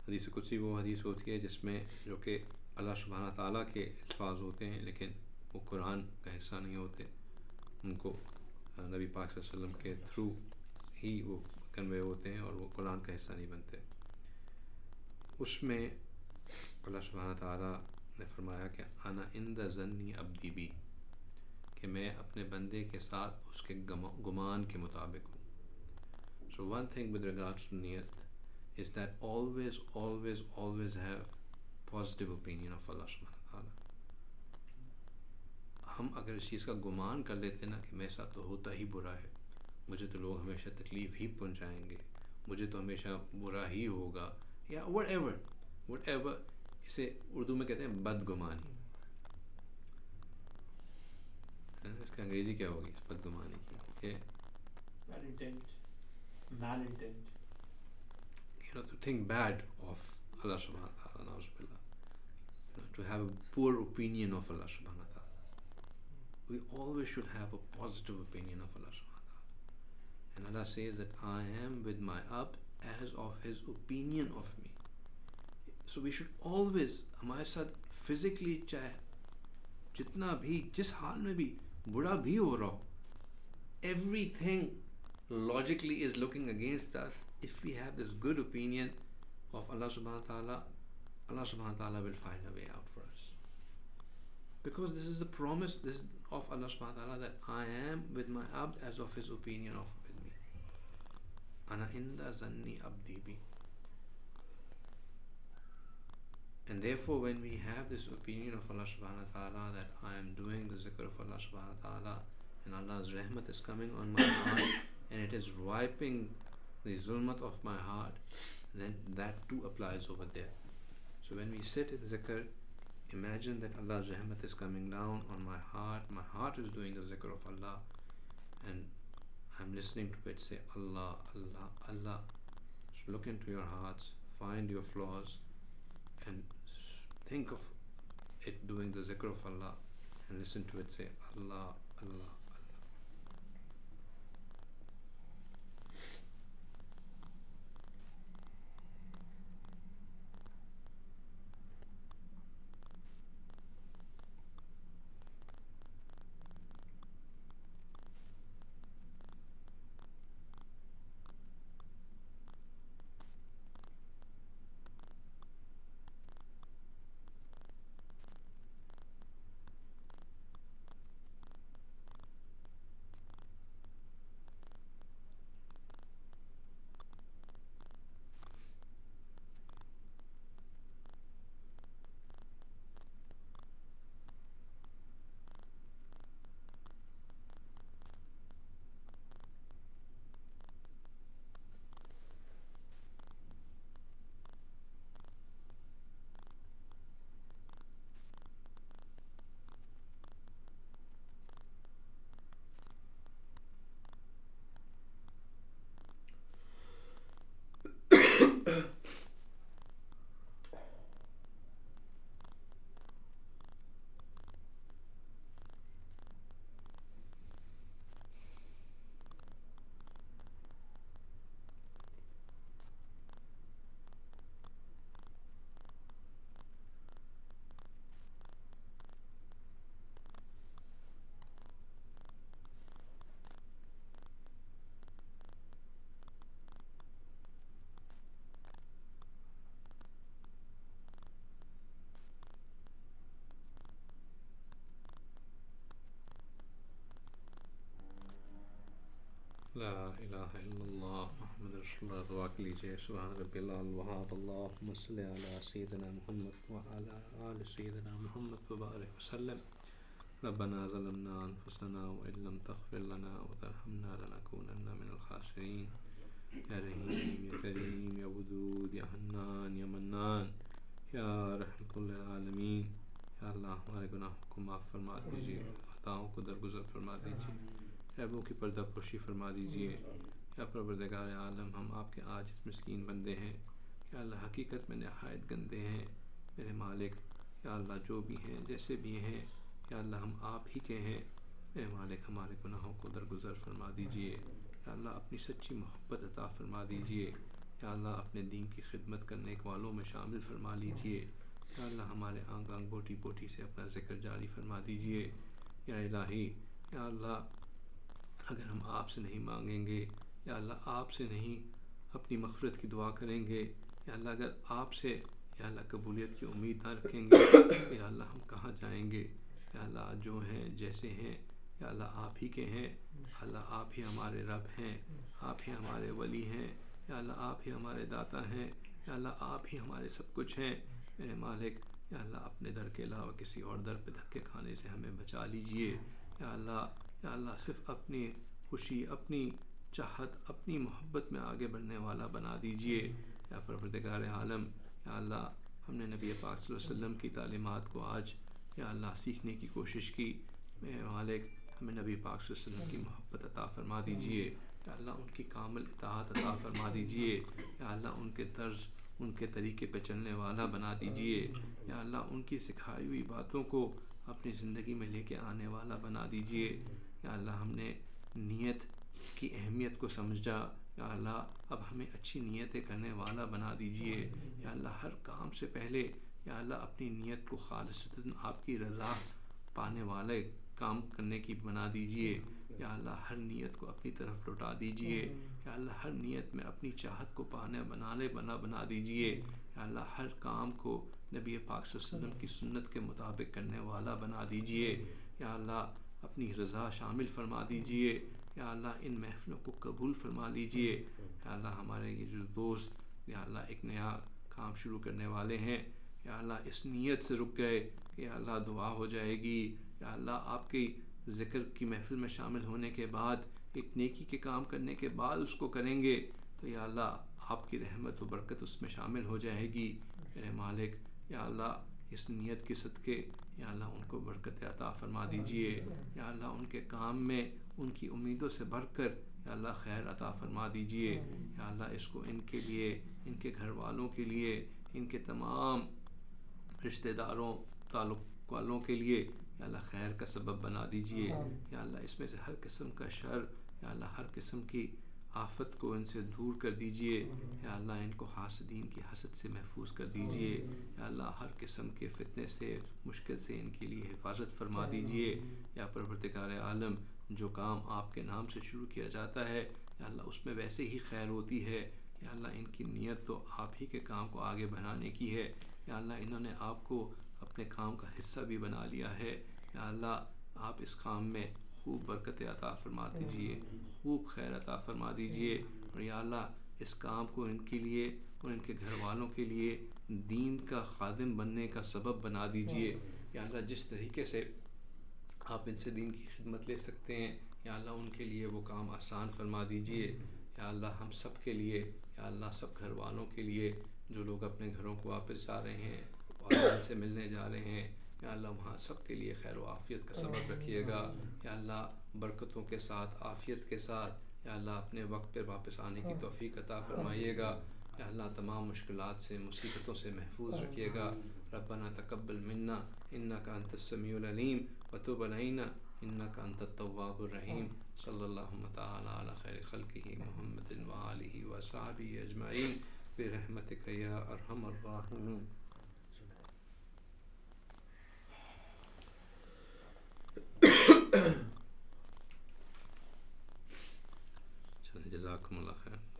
حدیث قدسی وہ حدیث ہوتی ہے جس میں جو کہ اللہ سبحانہ تعالیٰ کے الفاظ ہوتے ہیں لیکن وہ قرآن کا حصہ نہیں ہوتے، ان کو نبی پاک صلی اللہ علیہ وسلم کے تھرو ہی وہ کنوے ہوتے ہیں اور وہ قرآن کا حصہ نہیں بنتے۔ اس میں اللہ سبحانہ تعالیٰ نے فرمایا کہ انا عند ظنی عبدی بی، کہ میں اپنے بندے کے ساتھ اس کے گمان کے مطابق ہوں۔ So one thing with regards to niyat is that always have positive opinion of Allah subhanahu wa ta'ala۔ ہم اگر اس چیز کا گمان کر لیتے نا کہ میرے ساتھ تو ہوتا ہی برا ہے، مجھے تو لوگ ہمیشہ تکلیف ہی پہنچائیں گے، مجھے تو ہمیشہ برا ہی ہوگا، یا whatever، اسے اردو میں کہتے ہیں بدگمانی۔ اس کا انگریزی کیا ہوگی بدگمانی کی؟ کہ malintent to think bad of Allah subhanahu wa ta'ala, na'udhu billah, to have a poor opinion of Allah subhanahu wa ta'ala. We always should have a positive opinion of Allah subhanahu wa ta'ala. And Allah says that I am with my Abd as of his opinion of me. So we should always, ہمارے ساتھ physically چاہے جتنا بھی جس حال میں بھی برا بھی ہو رہا ہو، everything logically is looking against us. If we have this good opinion of Allah subhanahu wa ta'ala, Allah subhanahu wa ta'ala will find a way out for us, because this is the promise of Allah subhanahu wa ta'ala, that I am with my abd as of his opinion of with me. Ana inda zanni abdi bi. And therefore when we have this opinion of Allah subhanahu wa ta'ala, that I am doing the zikr of Allah subhanahu wa ta'ala and Allah's rahmat is coming on my heart and it is wiping the zulmat of my heart, then that too applies over there. So when we sit in zikr, imagine that Allah's rahmat is coming down on my heart is doing the zikr of Allah, and I'm listening to it say Allah, Allah, Allah. So look into your hearts, find your flaws, and think of it doing the zikr of Allah, and listen to it say Allah, Allah, لا الہ الا اللہ محمد رسول اللہ۔ دعا کے لیجیے سبحان ربی الوہاب اللہم صلی علی سیدنا محمد وعلی آل سیدنا محمد وبارک وسلم۔ ربنا ظلمنا انفسنا وان لم تغفر لنا وترحمنا لنکونن من الخاسرین۔ یا رحیم یا کریم یا ودود یا حنان یا منان یا رحمت للعالمین۔ یا اللہ ہمارے گناہوں کو معاف فرما دیجیے، خطاؤں کو درگزر فرما دیجیے، عیبوں کی پردہ پوشی فرما دیجیے۔ یا پروردگار عالم، ہم آپ کے عاجز مسکین بندے ہیں، یا اللہ حقیقت میں نہایت گندے ہیں میرے مالک۔ یا اللہ جو بھی ہیں جیسے بھی ہیں، یا اللہ ہم آپ ہی کے ہیں میرے مالک، ہمارے گناہوں کو درگزر فرما دیجیے۔ یا اللہ اپنی سچی محبت عطا فرما دیجیے۔ یا اللہ اپنے دین کی خدمت کرنے والوں میں شامل فرما لیجئے. یا اللہ ہمارے آنگ آنگ بوٹی بوٹی سے اپنا ذکر جاری فرما دیجئے. یا الہی یا اللہ اگر ہم آپ سے نہیں مانگیں گے، یا اللہ آپ سے نہیں اپنی مغفرت کی دعا کریں گے، یا اللہ اگر آپ سے یا اللہ قبولیت کی امید نہ رکھیں گے تو یا اللہ ہم کہاں جائیں گے؟ یا اللہ جو ہیں جیسے ہیں یا اللہ آپ ہی کے ہیں. اللہ آپ ہی ہمارے رب ہیں، آپ ہی ہمارے ولی ہیں. یا اللہ آپ ہی ہمارے داتا ہیں. یا اللہ آپ ہی ہمارے سب کچھ ہیں. میرے مالک یا اللہ اپنے در کے علاوہ کسی اور در پہ دھکے کھانے سے ہمیں بچا لیجئے. یا اللہ صرف اپنی خوشی، اپنی چاہت، اپنی محبت میں آگے بڑھنے والا بنا دیجئے. یا پروردگار عالم یا اللہ ہم نے نبی پاک صلی اللہ علیہ وسلم کی تعلیمات کو آج یا اللہ سیکھنے کی کوشش کی. میرے مالک ہمیں نبی پاک صلی اللہ علیہ وسلم کی محبت عطا فرما دیجئے. یا اللہ ان کی کامل اطاعت عطا فرما دیجئے. یا اللہ ان کے طرز، ان کے طریقے پہ چلنے والا بنا دیجئے. یا اللہ ان کی سکھائی ہوئی باتوں کو اپنی زندگی میں لے کے آنے والا بنا دیجئے. یا اللہ ہم نے نیت کی اہمیت کو سمجھا. یا اللہ اب ہمیں اچھی نیتیں کرنے والا بنا دیجئے. یا اللہ ہر کام سے پہلے یا اللہ اپنی نیت کو خالصتاً آپ کی رضا پانے والے کام کرنے کی بنا دیجئے. یا اللہ ہر نیت کو اپنی طرف لوٹا دیجئے. یا اللہ ہر نیت میں اپنی چاہت کو بنا دیجئے. یا اللہ ہر کام کو نبی پاک صلی اللہ علیہ وسلم کی سنت کے مطابق کرنے والا بنا دیجئے. یا اللہ اپنی رضا شامل فرما دیجئے. یا اللہ ان محفلوں کو قبول فرما لیجئے. یا اللہ ہمارے یہ جو دوست یا اللہ ایک نیا کام شروع کرنے والے ہیں، یا اللہ اس نیت سے رک گئے کہ یا اللہ دعا ہو جائے گی، یا اللہ آپ کی ذکر کی محفل میں شامل ہونے کے بعد ایک نیکی کے کام کرنے کے بعد اس کو کریں گے تو یا اللہ آپ کی رحمت و برکت اس میں شامل ہو جائے گی. میرے مالک یا اللہ اس نیت کے صدقے یا اللہ ان کو برکت عطا فرما دیجئے. یا اللہ ان کے کام میں ان کی امیدوں سے بڑھ کر یا اللہ خیر عطا فرما دیجئے. یا اللہ اس کو ان کے لیے، ان کے گھر والوں کے لیے، ان کے تمام رشتہ داروں، تعلق والوں کے لیے یا اللہ خیر کا سبب بنا دیجئے. یا اللہ اس میں سے ہر قسم کا شر یا اللہ ہر قسم کی آفت کو ان سے دور کر دیجئے. یا اللہ ان کو حاسدین کی حسد سے محفوظ کر دیجئے. یا اللہ ہر قسم کے فتنے سے، مشکل سے ان کے لیے حفاظت فرما دیجئے. یا پروردگار عالم جو کام آپ کے نام سے شروع کیا جاتا ہے یا اللہ اس میں ویسے ہی خیر ہوتی ہے. یا اللہ ان کی نیت تو آپ ہی کے کام کو آگے بڑھانے کی ہے. یا اللہ انہوں نے آپ کو اپنے کام کا حصہ بھی بنا لیا ہے. یا اللہ آپ اس کام میں خوب برکت عطا فرما دیجئے، خوب خیر عطا فرما دیجئے. اور یا اللہ اس کام کو ان کے لیے اور ان کے گھر والوں کے لیے دین کا خادم بننے کا سبب بنا دیجئے. یا اللہ جس طریقے سے آپ ان سے دین کی خدمت لے سکتے ہیں یا اللہ ان کے لیے وہ کام آسان فرما دیجئے. یا اللہ ہم سب کے لیے یا اللہ سب گھر والوں کے لیے جو لوگ اپنے گھروں کو واپس جا رہے ہیں، والدین سے ملنے جا رہے ہیں، یا اللہ وہاں سب کے لیے خیر و عافیت کا سبب رکھیے گا. یا اللہ برکتوں کے ساتھ، عافیت کے ساتھ یا اللہ اپنے وقت پہ واپس آنے کی توفیق عطا فرمائیے گا. یا اللہ تمام مشکلات سے، مصیبتوں سے محفوظ رکھیے گا. ربنا تقبل منا انک انت السمیع العلیم وتب علینا انک انت التواب الرحیم. صلی اللہ تعالی علی خیر خلقہ محمد وآلہ وصحبہ اجمعین برحمتک یا ارحم الراحمین. جزاکم اللہ خیر.